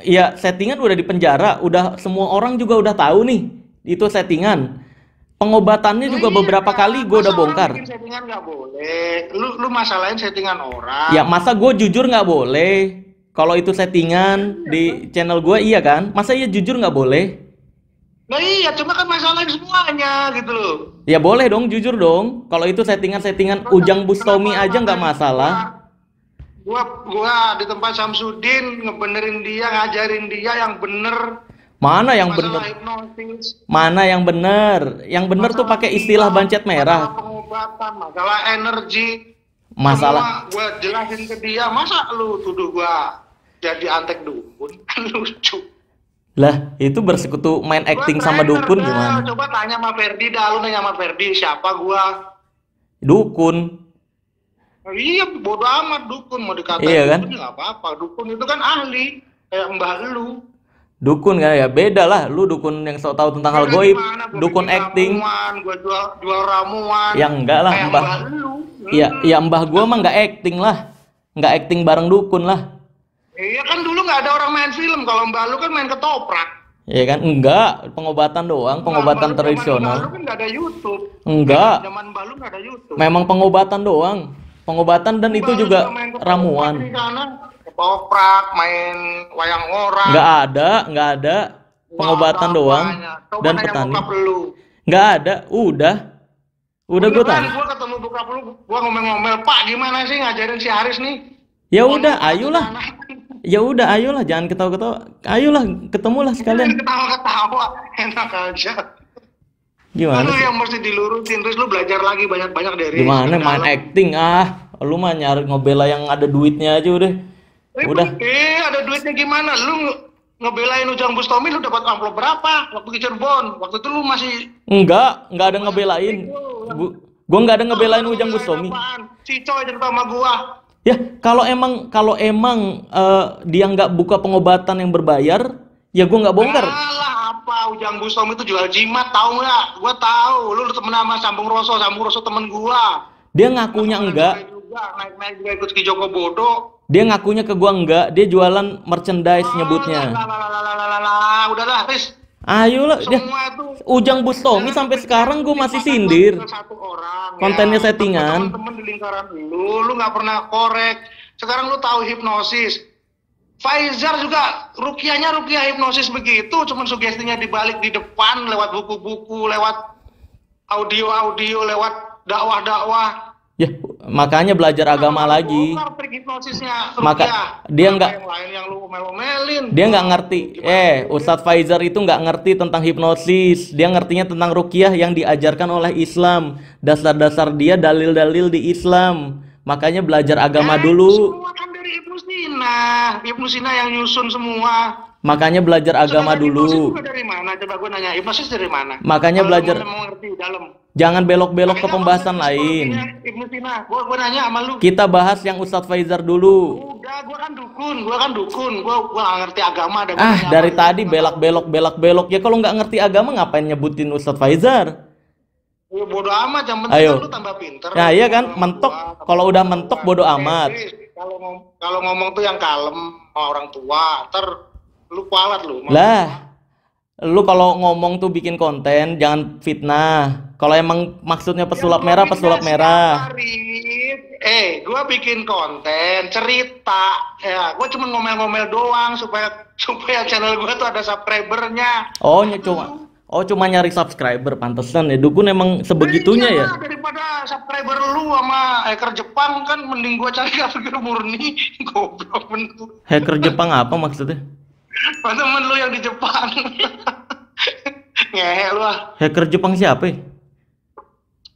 ya settingan udah di penjara, udah semua orang juga udah tahu nih itu settingan. Pengobatannya Nah, juga iya beberapa kan? kali gue udah Masa orang bongkar. bikin settingan nggak boleh. Lu masalahin settingan orang. Ya masa gue jujur nggak boleh? Kalau itu settingan di channel gue iya kan? Masa iya jujur nggak boleh? Nah iya, cuma kan masalahin semuanya gitu loh. Ya boleh dong, jujur dong. Kalau itu settingan-settingan Ujang Bustomi Kenapa aja nggak masalah. Gua di tempat Samsudin ngebenerin dia, ngajarin dia yang bener. Mana yang Masalah bener? hipnosis, Mana yang bener? Yang bener tuh pakai istilah bancet masalah merah. pengobatan, masalah energi. Masalah Semua gua jelasin ke dia. Masa lu tuduh gua jadi antek dukun? Lucu. lah, itu bersekutu main Gua acting sama trainer, dukun Bel. gimana? Coba tanya sama Ferdi dah, lu nanya sama Ferdi siapa gua. Dukun. Iya, bodo amat dukun mau dikatain Iya kan? dukun ya nggak apa-apa. Dukun itu kan ahli, kayak mbah lu. Dukun kan ya beda lah. Lu dukun yang sok tahu tentang hal Beda goib, gimana? Gua dukun bikin acting. ramuan, gua jual ramuan. Ya enggak lah, Kayak mbah. mbah lu. Ya mbah gua mah nggak acting lah. Nggak acting bareng dukun lah. Iya kan dulu nggak ada orang main film. Kalau mbah lu kan main ketoprak. Ya kan? Enggak, pengobatan doang, Enggak, pengobatan baru zaman baru tradisional. kan nggak ada YouTube. Enggak, Zaman baru nggak ada YouTube. memang pengobatan doang. Pengobatan dan itu Enggak, lu juga juga main ketoprak di ramuan. sana. Ketoprak, main wayang orang. Nggak ada Wah, ada pengobatan doang apanya. Coba dan nanya petani. bokap lu. Nggak ada, udah gue Beneran, tanya. gua ketemu bokap lu, gua ngomel-ngomel, Pak gimana sih ngajarin si Haris nih? Ya udah, Monopati tuh ayolah. anak. Ya udah, ayolah, jangan ketawa-ketawa. Ayolah, ketemulah Jangan sekalian. ketawa-ketawa, enak aja. Gimana Lu sih? yang mesti dilurutin, terus lu belajar lagi banyak-banyak dari Gimana yang main dalam. acting lu mah nyari ngebela yang ada duitnya aja udah. Udah. Ada duitnya gimana? Lu ngebelain Ujang Bustomi, lu dapat amplop berapa? Waktu ke Cirebon, waktu itu lu masih Enggak ada ngebelain. Gua nggak ada ngebelain Ujang Bustomi. apaan? Si Coy cerita sama gua. Ya, kalau emang dia nggak buka pengobatan yang berbayar, ya gua nggak bongkar. Alah, apa Ujang Bustomi itu jual jimat, tahu nggak? Gua tahu, lu temen sama Sambung Roso temen gua. Dia ngakunya enggak. Juga naik-naik juga ikut Ki Joko Bodo. Dia ngakunya ke gua enggak. Dia jualan merchandise nyebutnya. Udahlah, Riz. Ayolah, dia Semua itu Ujang Bustomi sampai sekarang gua masih sindir. satu orang. Kontennya Ya, settingan. teman-teman di lingkaran lu nggak pernah korek. Sekarang lu tahu hipnosis. Faizar juga rukiahnya rukiah hipnosis begitu, cuman sugestinya dibalik di depan lewat buku-buku, lewat audio-audio, lewat dakwah-dakwah. Ya, makanya belajar agama lagi. Bongkar trik hipnosisnya Maka rukiah. dia Apa nggak yang lain yang lu omel-omelin. dia nggak ngerti. Ustadz Faizar itu nggak ngerti tentang hipnosis. Dia ngertinya tentang rukiah yang diajarkan oleh Islam. Dasar-dasar dia dalil-dalil di Islam. Makanya belajar agama dulu. Semua kan dari Ibnu Sina. Ibnu Sina yang nyusun semua. Makanya belajar agama Sedangkan hipnosis dulu. juga dari mana? Coba gue nanya, hipnosis dari mana? Makanya Kalau belajar. lu mau ngerti dalam. Jangan belok-belok ke Makanya pembahasan apa lain. Ibnu Sina. Gue nanya sama lu. Kita bahas yang Ustadz Faizar dulu. Udah, gue kan dukun. Gue nggak ngerti agama. Ada Dari tadi belak-belok. Ya kalau nggak ngerti agama ngapain nyebutin Ustadz Faizar? Ya, bodo amat, yang penting Ayo. kan lu tambah pinter. Nah iya kan, mentok. Kalau udah mentok bodo amat. Kalau ngomong tuh yang kalem sama orang tua, ntar lu kualat lu. Lah, lu kalau ngomong tuh bikin konten, jangan fitnah. Kalau emang maksudnya pesulap merah, pesulap merah. Gue bikin konten cerita, ya. Gue cuma ngomel-ngomel doang supaya channel gue tuh ada subscribernya. Cuma nyari subscriber, pantesan ya. Dukun emang sebegitunya ya. Daripada subscriber lu sama hacker Jepang kan mending gue cari hacker murni. Goblok bener. Hacker Jepang apa maksudnya? Temen lu yang di Jepang. Ngehe lu ah. Hacker Jepang siapa ya?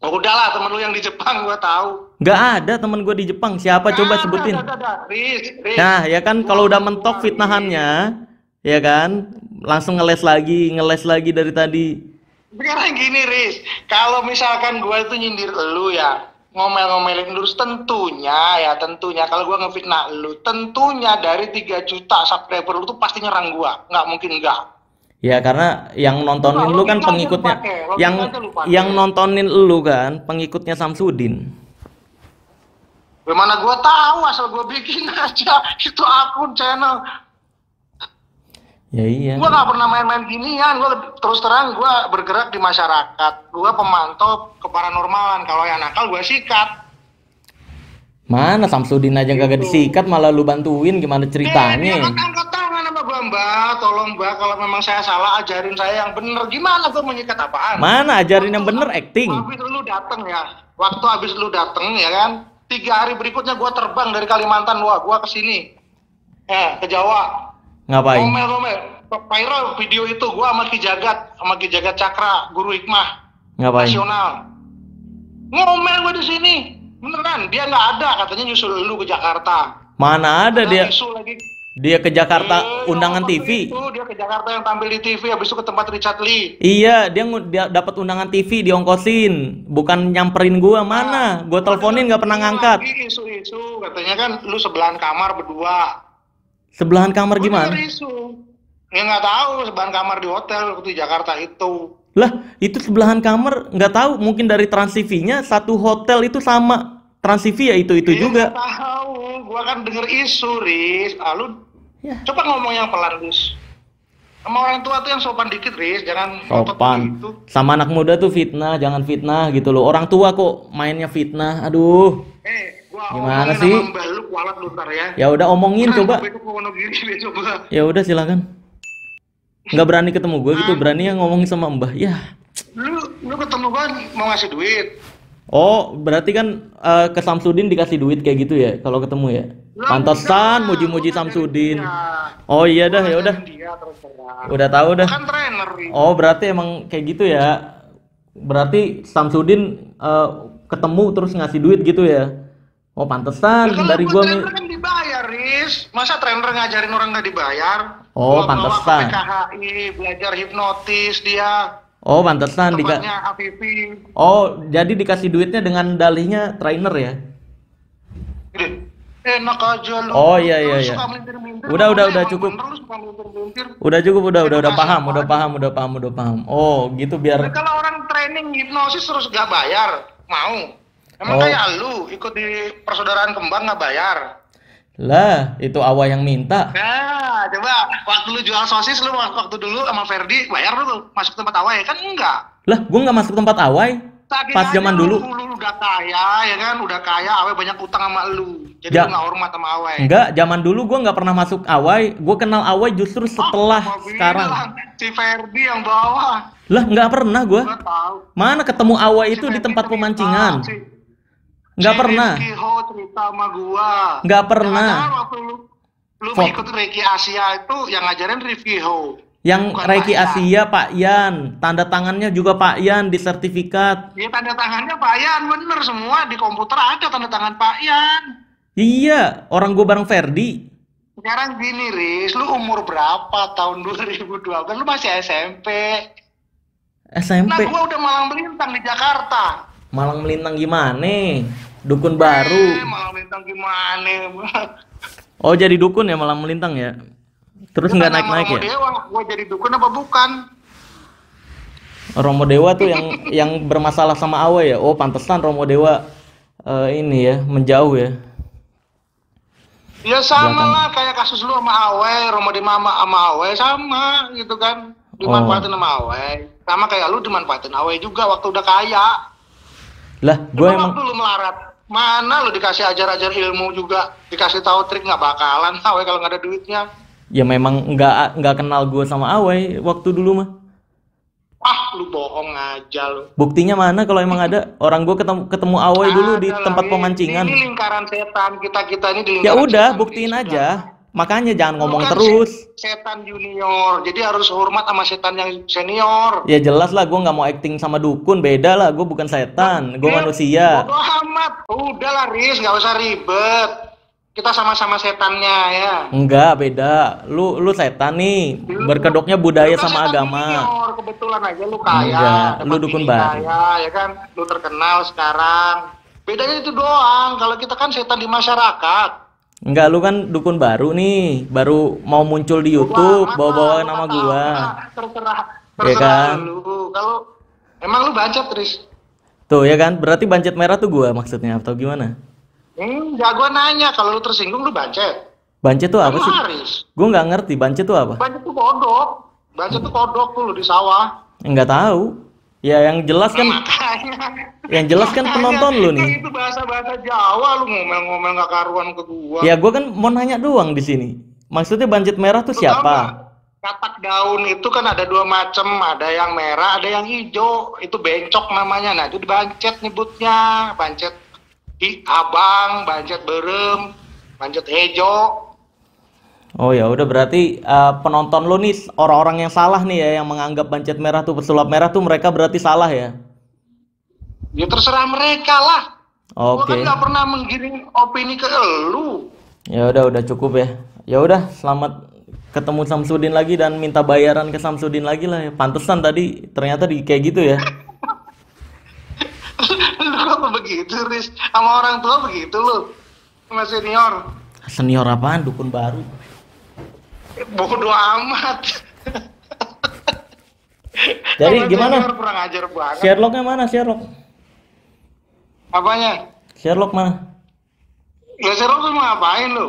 Oh, udahlah, temen lu yang di Jepang gue tahu. Nggak ada temen gue di Jepang. Siapa coba sebutin? Riz. Nah ya kan, kalau udah mentok fitnahannya, ya kan, langsung ngeles lagi dari tadi. Sekarang gini, Riz, kalau misalkan gue itu nyindir lu ya, ngomel-ngomelin lu, tentunya kalau gue ngefitnah lu, tentunya dari 3 juta subscriber lu tuh pasti nyerang gue, nggak mungkin enggak. Ya karena yang nontonin lu kan pengikutnya, yang nontonin lu kan pengikutnya Samsudin. Gimana gue tahu, asal gue bikin aja itu akun channel. Ya iya. Gue nggak pernah main-main ginian. Gue terus terang gue bergerak di masyarakat. Gue pemantau keparanormalan. Kalau yang nakal gue sikat. Mana Samsudin aja kagak disikat, malah lu bantuin, gimana ceritanya? Dia angkat tangan sama gue, Mbak. Tolong Mbak, kalau memang saya salah ajarin saya yang bener. Gimana gue menyikat apaan? Mana ajarin yang bener, acting. Waktu habis lu dateng ya kan, 3 hari berikutnya gue terbang dari Kalimantan. Wah, gue kesini. Ke Jawa. Ngapain? Ngomel. Viral video itu gua sama Ki Jagat Cakra, guru hikmah Ngapain? nasional. Ngomel gua di sini. Beneran, dia nggak ada, katanya nyusul lu ke Jakarta. Mana ada dia? Lagi. Dia ke Jakarta undangan TV. Dia ke Jakarta yang tampil di TV, habis itu ke tempat Richard Lee. Iya, dia dapat undangan TV, diongkosin, bukan nyamperin gua. Mana? Gua teleponin nggak pernah ngangkat. Isu-isu, katanya kan lu sebelahan kamar berdua. Sebelahan kamar gimana? Ya nggak tahu, sebelahan kamar di hotel waktu di Jakarta itu. Lah, itu sebelahan kamar, nggak tahu. Mungkin dari Trans TV-nya satu hotel itu sama. Trans TV ya itu juga. Nggak tahu, gua kan denger isu, Riz. Lu coba ngomong yang pelan, Riz. Sama orang tua tuh yang sopan dikit, Riz. Jangan ngotot Sopan. begitu. Sama anak muda tuh fitnah, jangan fitnah gitu loh. Orang tua kok mainnya fitnah. Aduh, Gua gimana omongin sama sih? mbah lu kualat lu ntar ya. Ya udah omongin Nah, gua coba. besok ke Wonogiri besok gua. Ya udah silakan. Nggak berani ketemu gue gitu, Nah, berani yang ngomongin sama Mbah. Ya. lu ketemu gua mau ngasih duit. Oh, berarti kan ke Samsudin dikasih duit kayak gitu ya kalau ketemu ya. Lah Pantesan enggak, gua muji-muji ngajarin Samsudin. dia. Oh iya Gua dah, ya udah. ngajarin dia terus terang. Udah tahu Gua dah. kan trainer, Riz. Oh, berarti emang kayak gitu ya. Berarti Samsudin ketemu terus ngasih duit gitu ya. Oh, Ya pantesan kalau dari gua gua trainer kan dibayar, Riz. Masa trainer ngajarin orang nggak dibayar? Oh, Gua bawa ke pantesan. PKHI, belajar hipnotis dia, Oh, pantesan tempatnya Afifi. Oh, jadi dikasih duitnya dengan dalihnya trainer ya. Gede. Enak aja lu. Oh iya Lu iya iya. suka melintir-melintir. Udah Emang cukup. bener lu suka melintir-melintir. Udah cukup, udah Edukasi paham, udah apaan? paham, udah paham, udah paham. Oh, gitu Tapi biar. kalau orang training hipnosis terus gak bayar, mau? Emang Oh, kayak lu ikut di persaudaraan kembang gak bayar? lah, itu Awa yang minta. Nah, coba waktu lu jual sosis lu waktu dulu sama Ferdi bayar lu masuk tempat awal ya kan enggak? Lah, gua nggak masuk tempat Awai Saking pas aja zaman lu, dulu. lu udah kaya ya kan, udah kaya Awe banyak utang sama lu. Jadi Ja, lu gak hormat sama Awe. enggak, zaman dulu gua nggak pernah masuk Awai. Gua kenal Awai justru setelah Gua sekarang. bilang si Ferdi yang bawa. Lah, nggak pernah gua. Gua tahu. Mana ketemu Awai Si itu di Ferdi tempat cerita, pemancingan? si Nggak pernah. Rizky Ho cerita sama gua. Nggak pernah. Jangan-jangan waktu lu Fok. ikut Reiki Asia itu yang ngajarin Rizky Ho. Yang Bukan Reiki Pak Yan. Asia Pak Yan, tanda tangannya juga Pak Yan di sertifikat. Iya tanda tangannya Pak Yan, bener semua di komputer ada tanda tangan Pak Yan. Iya, orang gua bareng Ferdi. Sekarang gini Riz, lu umur berapa tahun 2012? Lu masih SMP. Nah SMP. gua udah malang melintang di Jakarta. Malang melintang gimana? Dukun baru. Malang melintang gimana? Oh, jadi dukun ya Malang melintang ya? Terus Gua nggak tanya sama naik-naik Romo ya? Dewa, gua jadi dukun apa bukan? Romo Dewa tuh yang bermasalah sama Awe ya? Oh, pantesan Romo Dewa ini ya, menjauh ya. Ya sama Belakang. lah kayak kasus lu sama Awe, Romo di Mama sama Awe sama gitu kan. Dimanfaatin sama Awe. Sama kayak lu dimanfaatin Awe juga waktu udah kaya. Lah, gue Coba emang waktu lu melarat, mana lu dikasih ajar-ajar ilmu juga, dikasih tahu trik nggak bakalan Awe kalau nggak ada duitnya. ya memang nggak kenal gue sama Awe waktu dulu mah. Ah, lu bohong aja lu. Buktinya mana kalau emang ada? Orang gue ketemu Awe dulu di Ada lah, tempat ini pemancingan. lingkaran setan, kita ini di Ya lingkaran udah, setan, buktiin Riz. aja. Makanya jangan Lu ngomong kan terus. setan junior, jadi harus hormat sama setan yang senior. Ya jelas lah, gue nggak mau acting sama dukun. Beda lah, gue bukan setan, gue Ya, manusia. bodo amat. Udah lah Riz, nggak usah ribet. Kita sama-sama setannya ya. Enggak, beda. Lu setan nih, berkedoknya budaya Lu kan sama setan agama. junior, kebetulan aja lu kaya. Enggak, lu tempat dukun ini baru. kaya, ya kan? Lu terkenal sekarang. Bedanya itu doang. Kalau kita kan setan di masyarakat. Enggak, lu kan dukun baru nih, baru mau muncul di YouTube, Bodo amat bawa-bawa lah, lu nama kata gua. apa, Terserah, Ya terserah kan? lu. Kalau emang lu bancet Riz. Tuh ya kan, berarti bancet merah tuh gua maksudnya atau gimana? Enggak, gua nanya. Kalau lu tersinggung lu bancet. Bancet tuh apa Lu sih? Haris. Gua nggak ngerti, bancet tuh apa? Bancet tuh kodok. Bancet tuh kodok tuh lu di sawah. Enggak tahu. Ya yang jelas kan, Makanya. yang jelas kan penonton lu nih. Itu bahasa-bahasa Jawa lu ngomel-ngomel gak karuan ke gua. Ya gua kan mau nanya doang di sini. Maksudnya bancet merah tuh Lu tahu siapa? nggak? Katak daun itu kan ada dua macam, ada yang merah, ada yang hijau. Itu bencok namanya. Nah, itu bancet nyebutnya. Bancet abang, bancet berem, bancet hijau. Oh ya udah berarti penonton lu nih orang-orang yang salah nih ya yang menganggap bancet merah tuh pesulap merah tuh mereka berarti salah ya. Ya terserah mereka lah. Gua Oke. kan nggak pernah menggiring opini ke elu. Ya udah cukup ya. Ya udah selamat ketemu Samsudin lagi dan minta bayaran ke Samsudin lagi lah ya. Pantesan tadi ternyata kayak gitu ya. Lu apa begitu, Riz? Sama orang tua begitu lu? Sama senior? Senior apaan dukun baru. Bodoh amat. Jadi Sama gimana? senior kurang ajar banget. Sherlocknya mana Sherlock? Apanya? Sherlock mana? Ya Sherlock lu mau ngapain lu?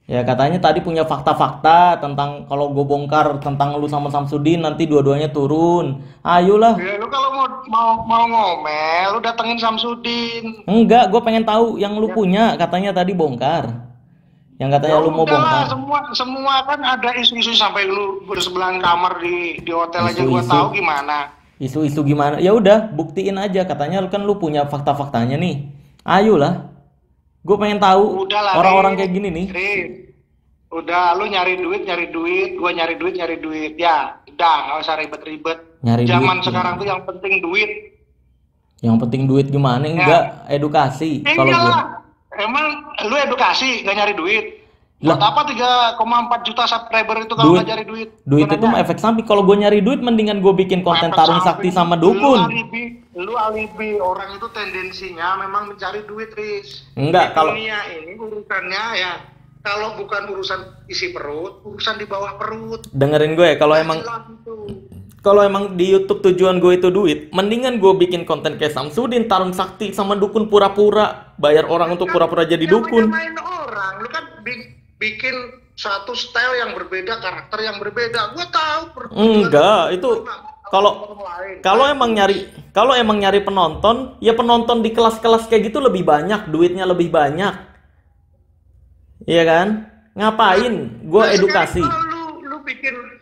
Ya katanya tadi punya fakta-fakta tentang kalau gue bongkar tentang lu sama Samsudin nanti dua-duanya turun. Ayolah. Ya lu kalau mau ngomel, lu datengin Samsudin. Enggak, gue pengen tahu yang lu Ya, punya katanya tadi bongkar. Yang ya katanya lu mau udahlah, bongkar. semua semua kan ada isu-isu sampai lu bersebelahan kamar di hotel aja gua Isu-isu. tahu gimana. Isu-isu gimana? Ya udah, buktiin aja. Katanya kan lu punya fakta-faktanya nih. Ayolah. Gue pengen tahu Udahlah, orang-orang kayak Rin. gini nih. Rin. Udah, lu nyari duit, gua nyari duit. Ya, udah, nggak usah ribet-ribet. Nyari duit Zaman sekarang tuh gimana? yang penting duit. Yang penting duit gimana? Enggak, Ya, edukasi kalau gue. iyalah. Emang lu edukasi, nggak nyari duit. Buat Lah, apa 3,4 juta subscriber itu kalau duit nggak cari duit? duit Gua itu mah nanya. efek samping. Kalau gue nyari duit mendingan gue bikin konten Efek tarung sakti samping, sama lu dukun. alibi orang itu tendensinya memang mencari duit, Riz. Di Enggak, kalau dunia ini urusannya ya, kalau bukan urusan isi perut, urusan di bawah perut. dengerin gue ya, Udah jelas itu. kalau emang di YouTube tujuan gue itu duit, mendingan gue bikin konten kayak Samsudin tarung sakti sama dukun pura-pura, bayar orang untuk Kan pura-pura jadi dukun. nyamain orang, lu kan bikin satu style yang berbeda, karakter yang berbeda. Gua tahu Enggak, itu kalau orang lain. kalau emang nyari penonton, ya penonton di kelas-kelas kayak gitu lebih banyak, duitnya lebih banyak. Iya kan? Ngapain? Gue Nah, sekarang edukasi. kalau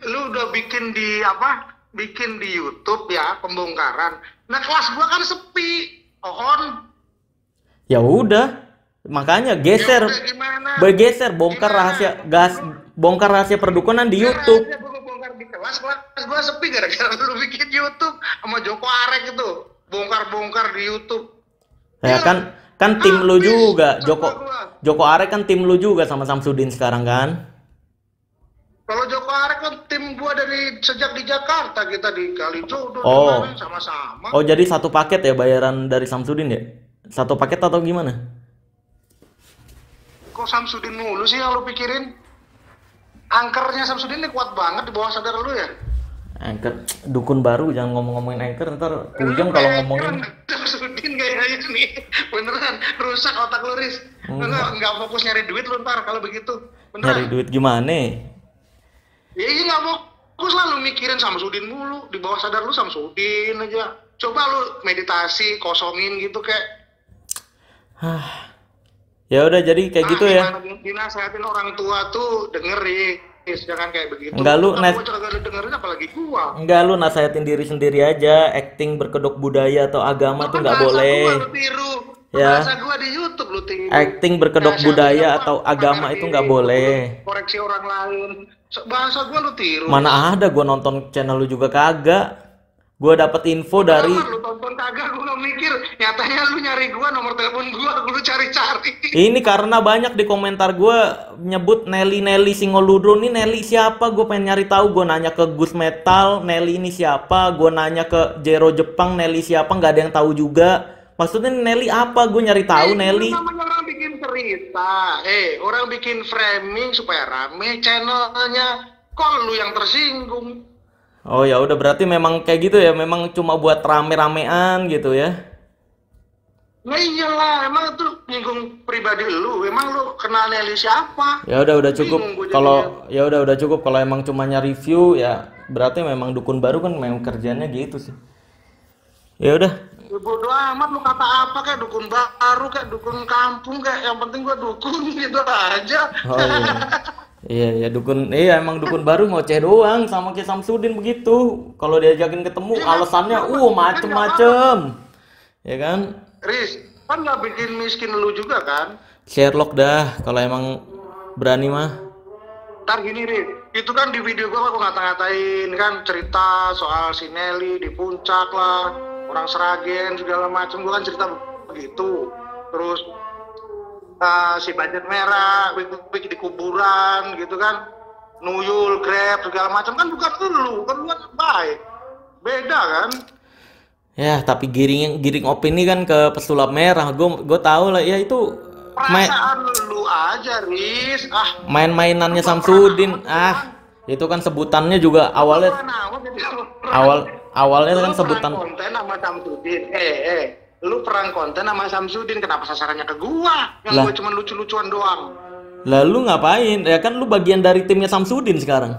lu udah bikin di apa? Bikin di YouTube ya, pembongkaran. Nah, kelas gua kan sepi. Ohon. Ya udah, makanya Ya geser, udah gimana? bergeser, bongkar Gimana? rahasia gas, bongkar rahasia perdukunan di Ya YouTube. aja gua bongkar di kelas gua sepi gara-gara lu bikin YouTube sama Joko Arek itu. Bongkar-bongkar di YouTube. Ya Ya, kan, kan tim lu habis juga, sama gua. Joko Arek kan tim lu juga sama Samsudin sekarang kan? Kalau Joko Arek kan tim gua dari sejak di Jakarta, kita di Kalijodo di Oh, mana sama-sama. oh jadi satu paket ya bayaran dari Samsudin ya? Satu paket atau gimana? Kok Samsudin mulu sih yang lu pikirin? Angkernya Samsudin ini kuat banget di bawah sadar lu ya. Anchor, dukun baru jangan ngomong-ngomongin Anchor ntar Lu puyeng kalau kayak ngomongin. Samsudin kayaknya nih. Beneran rusak otak lu, Riz. Lu nggak fokus nyari duit lu ntar kalau begitu. Nyari Beneran. duit gimana? Ya iya nggak fokus lah lu mikirin Samsudin mulu. Di bawah sadar lu Samsudin aja. Coba lu meditasi, kosongin gitu kayak. Ya udah jadi kayak gitu ya. Gimana dinasehatin orang tua tuh dengerin. Jangan kayak begitu. Enggak lu Kan gua kagak dengerin apalagi gua. enggak lu nasehatin diri sendiri aja, acting berkedok budaya atau agama Itu tuh kan nggak bahasa boleh. gua lu tiru. Ya, Bahasa gua di YouTube lu tiru. acting berkedok Nasihatin budaya apa? atau Sadar agama itu diri, nggak lu boleh. kudu koreksi orang lain. Bahasa gua lu tiru. Mana ada gua nonton channel lu juga kagak. Gua dapet info dari Amat lu tonton kagak, gua nggak mikir. Nyatanya lu nyari gua, nomor telepon gua, lu cari-cari. ini karena banyak di komentar gua nyebut Nelly Singoludro. Nih Nelly siapa? Gue pengen nyari tahu. Gue nanya ke Gus Metal, Nelly ini siapa? Gue nanya ke Jero Jepang, Nelly siapa? Nggak ada yang tahu juga. Maksudnya Nelly apa? Gue nyari tahu Itu Nelly. namanya orang bikin cerita. Orang bikin framing supaya rame channelnya. Kok lu yang tersinggung? Oh ya udah berarti memang kayak gitu ya. Memang cuma buat rame-ramean gitu ya. Nah iyalah, emang itu nyinggung pribadi lu. Emang lu kenal Nelly siapa? Ya udah cukup. Bingung gua jadinya. Kalau ya udah cukup. Kalau emang cuma nyari view ya berarti memang dukun baru kan memang kerjanya gitu sih. Ya udah. Ya bodo amat lu kata apa kayak dukun baru kayak dukun kampung kayak yang penting gua dukun gitu aja. Oh iya. Iya ya dukun. Iya emang dukun baru ngoceh doang sama kayak Samsudin begitu. Kalau diajakin ketemu Iya, alasannya kan nggak macem-macem. Ya kan? Riz, kan nggak bikin miskin lu juga kan? Sherlock dah kalau emang berani mah. Ntar gini Riz, itu kan di video gua aku ngata-ngatain kan cerita soal si Nelly di puncak lah, orang Seragen segala macam. Gua kan cerita begitu. Terus si budget merah, wik di kuburan gitu kan, nuyul, grab segala macam kan bukan lu kan baik, beda kan? Ya tapi giring opini kan ke pesulap merah. Gue tahu lah ya itu Perasaan lu aja, Riz. main-mainannya Lu Samsudin. Itu kan sebutannya juga awalnya awalnya kan lu sebutan. perang konten sama Samsudin. Lu perang konten sama Samsudin, kenapa sasarannya ke gua? Yang Lah. gua cuma lucu-lucuan doang. Lalu ngapain? Ya kan lu bagian dari timnya Samsudin sekarang.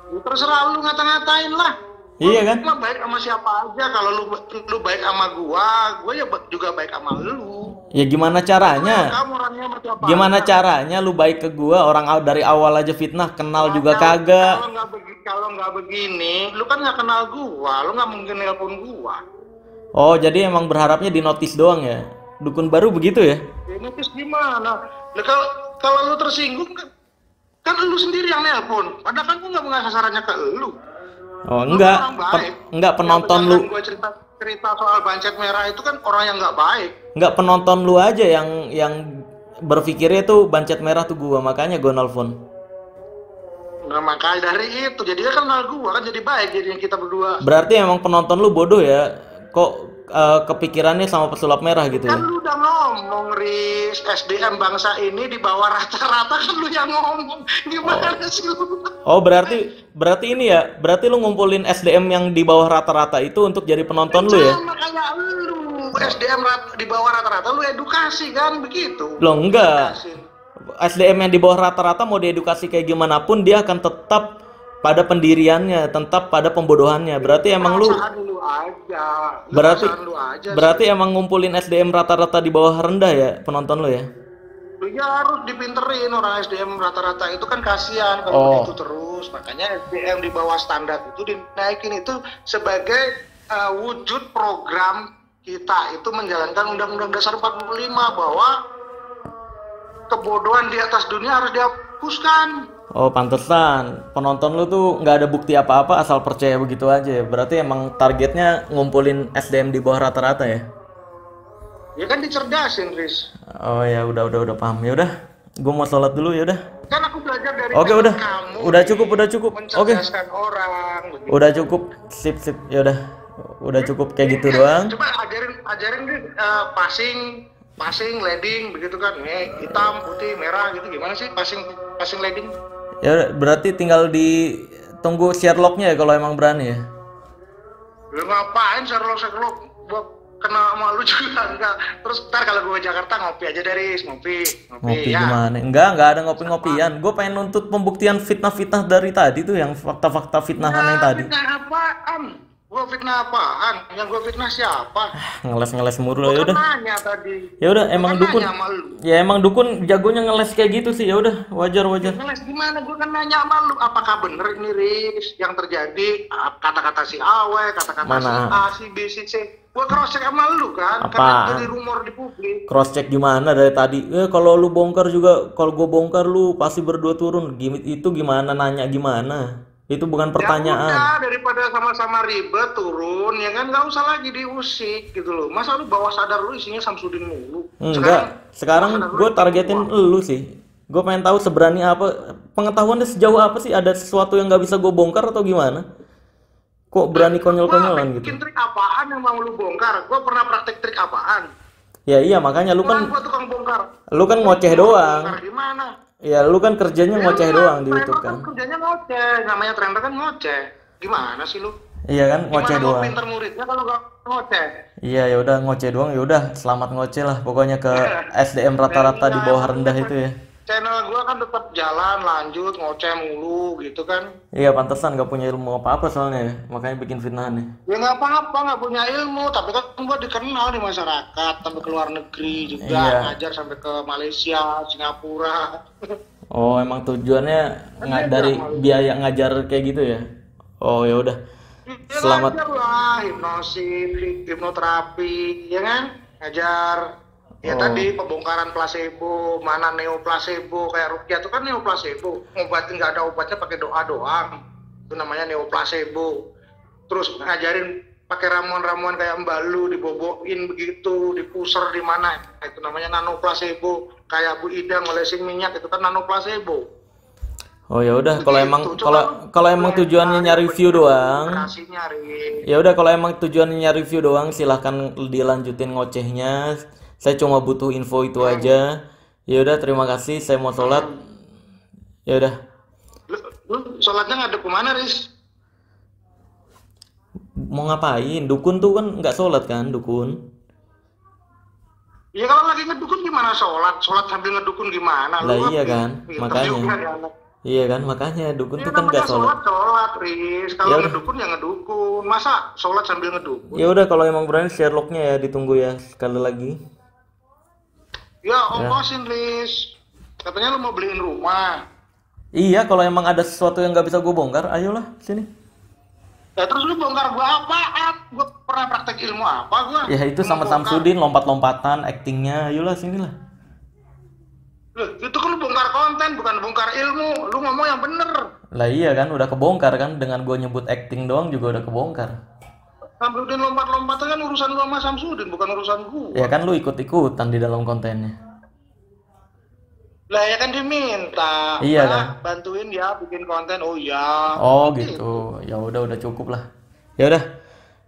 Ya, terserah lu ngata-ngatain lah. Gua Iya kan? mah baik sama siapa aja. Kalau lu baik sama gua ya juga baik sama lu. Ya gimana Terserah caranya? kamu orangnya sama siapa Gimana aja. caranya lu baik ke gua orang dari awal aja fitnah, kenal Nah, juga kalau kagak. kalau nggak begini, lu kan nggak kenal gua, lu nggak mungkin nelpon gua. Oh, jadi emang berharapnya di notis doang ya? Dukun baru begitu ya? Ini terus gimana? Nah, kalau lu tersinggung kan lu sendiri yang nelpon. Padahal kan gua nggak sasarannya ke lu. Oh, Lu kan enggak. orang baik. Enggak Yang penonton lu. sedangkan gua cerita soal bancet merah itu kan orang yang nggak baik. Enggak penonton lu aja yang berpikirnya tuh bancet merah tuh gua, makanya gua nelfon. Nah, makanya dari itu jadi dia kenal gua kan jadi baik jadinya kita berdua. Berarti emang penonton lu bodoh ya? Kok kepikirannya sama pesulap merah gitu Kan ya? lu udah ngomong, Riz, SDM bangsa ini di bawah rata-rata kan lu yang ngomong. Gimana sih lu? Oh, berarti ini ya, berarti lu ngumpulin SDM yang di bawah rata-rata itu untuk jadi penonton lu ya? Sama kayak lu, SDM di bawah rata-rata lu edukasi kan begitu. Loh enggak. Edukasi. SDM yang di bawah rata-rata mau diedukasi kayak gimana pun dia akan tetap pada pendiriannya, tetap pada pembodohannya. Berarti emang lu Perasaan lu aja. berarti Perasaan lu aja berarti sih. emang ngumpulin SDM rata-rata di bawah rendah ya penonton lu ya? Lu ya harus dipinterin orang SDM rata-rata itu kan kasihan kalau Oh. begitu terus. Makanya SDM di bawah standar itu dinaikin itu sebagai wujud program kita itu menjalankan Undang-Undang Dasar 45 bahwa kebodohan di atas dunia harus dihapuskan. Oh, pantesan penonton lu tuh nggak ada bukti apa-apa asal percaya begitu aja ya. Berarti emang targetnya ngumpulin SDM di bawah rata-rata ya? Ya kan dicerdasin, Riz. Oh ya, udah paham. Ya udah, gua mau sholat dulu ya udah. Kan aku belajar dari Oke, teman udah. kamu. Udah cukup. Oke. Mencerdaskan orang. Begitu. Udah cukup. Sip. Ya udah. Udah cukup kayak gitu doang. Coba ajarin Riz, passing, leading, begitu kan? Hitam, putih, merah gitu. Gimana sih passing leading? Ya udah, berarti tinggal ditunggu Sherlocknya ya kalau emang berani ya. Lu ngapain Sherlock? Gua kena sama lu juga enggak. Terus ntar kalau gue ke Jakarta ngopi aja dari ngopi Ngopi ya. gimana? Enggak ada ngopi-ngopian. Gue pengen nuntut pembuktian fitnah-fitnah dari tadi tuh yang fakta-fakta fitnahan yang tadi. Fitnah apaan? Gue fitnah apaan? Yang gue fitnah siapa? Ngeles-ngeles mulu Gue ya kan udah. nanya tadi. Ya udah Gua emang kan dukun. nanya sama lu. Ya emang dukun jagonya ngeles kayak gitu sih. Ya udah, wajar. Ngeles gimana? Gue kan nanya sama lu. Apakah bener ini, Riz? Yang terjadi kata-kata si Awe, kata-kata si Mana? A, si B, si C. Gue cross check sama lu kan? Apaan? Karena jadi rumor di publik. Cross check gimana dari tadi? Kalau lu bongkar juga, kalau gue bongkar lu pasti berdua turun. Itu gimana nanya gimana? Itu bukan Ya pertanyaan. udah, daripada sama-sama ribet turun, ya kan nggak usah lagi diusik gitu loh. Masa lu bawah sadar lu isinya Samsudin mulu? Enggak. Sekarang bawah sadar gue lu targetin gua. lu sih. Gue pengen tahu seberani apa, pengetahuannya sejauh apa sih? Ada sesuatu yang nggak bisa gue bongkar atau gimana? Kok berani Gua konyol-konyolan gitu? bikin trik apaan yang mau lu bongkar? Gua pernah praktek trik apaan? Ya iya makanya lu Gua kan tukang bongkar. ngoceh doang. Bongkar di mana? Ya lu kan kerjanya ngoceh doang di YouTube Trainer kan. kerjanya ngoceh, namanya trainer kan ngoceh. Gimana sih lu? Iya kan ngoceh Gimana mau doang. pinter muridnya kalau nggak ngoceh? Iya ya udah ngoceh doang ya udah selamat ngoceh lah pokoknya ke SDM rata-rata di bawah rendah itu ya. Channel gua kan tetap jalan lanjut ngoceh mulu gitu kan. Iya pantesan gak punya ilmu apa-apa soalnya ya. Makanya bikin fitnahan nih. Ya nggak apa-apa, nggak punya ilmu, tapi kan gua dikenal di masyarakat, sampai ke luar negeri juga, Iya. ngajar sampai ke Malaysia, Singapura. Oh emang tujuannya dari biaya ngajar kayak gitu ya? Oh ya udah. Ya Selamat. ngajar lah, hipnosis, hipnoterapi, ya kan? Ngajar. Ya Oh. tadi pembongkaran placebo, mana neo placebo, kayak Rukia itu kan neo placebo. Ngobatin nggak ada obatnya pakai doa doang. Itu namanya neo placebo. Terus ngajarin pakai ramuan-ramuan kayak Mbalu dibobokin begitu, dipuser di mana. Itu namanya nano placebo. Kayak Bu Ida ngolesin minyak itu kan nano placebo. Oh ya udah kalau emang Coba kalau emang tujuannya nyari view doang. Operasi nyari. Ya udah kalau emang tujuannya nyari view doang silahkan dilanjutin ngocehnya. Saya cuma butuh info itu aja. Ya udah terima kasih saya mau sholat. Ya udah. Lu sholatnya ngadep kemana, Riz? Mau ngapain? Dukun tuh kan nggak sholat kan dukun. Ya kalau lagi ngedukun gimana sholat? Sholat sambil ngedukun gimana? Lah Lu kan iya kan, pinter makanya. juga ya. Anak. Iya kan, makanya dukun Ya tuh kan gak namanya sholat. sholat sholat, Riz. Ya Kalau udah, ngedukun ya ngedukun. Masa sholat sambil ngedukun? ya udah kalau emang berani Sherlocknya ya ditunggu ya sekali lagi. Ya Ya. ongkosin, Riz. Katanya lu mau beliin rumah. Iya, kalau emang ada sesuatu yang nggak bisa gue bongkar, ayolah sini. Ya terus lu bongkar gua apaan? Gua pernah praktek ilmu apa gua? Ya itu Cuma sama bongkar. Samsudin lompat-lompatan, actingnya, ayolah sinilah. Loh, itu kan lu bongkar konten, bukan bongkar ilmu. Lu ngomong yang bener. Lah iya kan, udah kebongkar kan, dengan gue nyebut acting doang juga udah kebongkar. Samsudin lompat-lompat kan urusan lu sama Samsudin, bukan urusan Ya gua. kan lu ikut-ikutan di dalam kontennya. Lah ya kan diminta, Iya kan? Mbak bantuin ya bikin konten. Oh ya, Oh gitu. gitu. Ya udah cukup lah. Ya udah.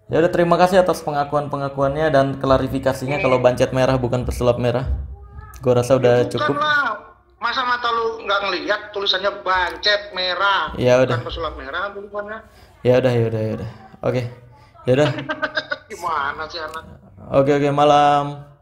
Ya udah terima kasih atas pengakuan-pengakuannya dan klarifikasinya kalau Ini bancet merah bukan pesulap merah. Gue rasa ya udah bukan cukup. lah. Masa mata lu nggak ngelihat tulisannya bancet merah, Ya bukan udah. pesulap merah tulisannya. Ya udah. Oke. Ya udah. Gimana sih anak? Oke malam.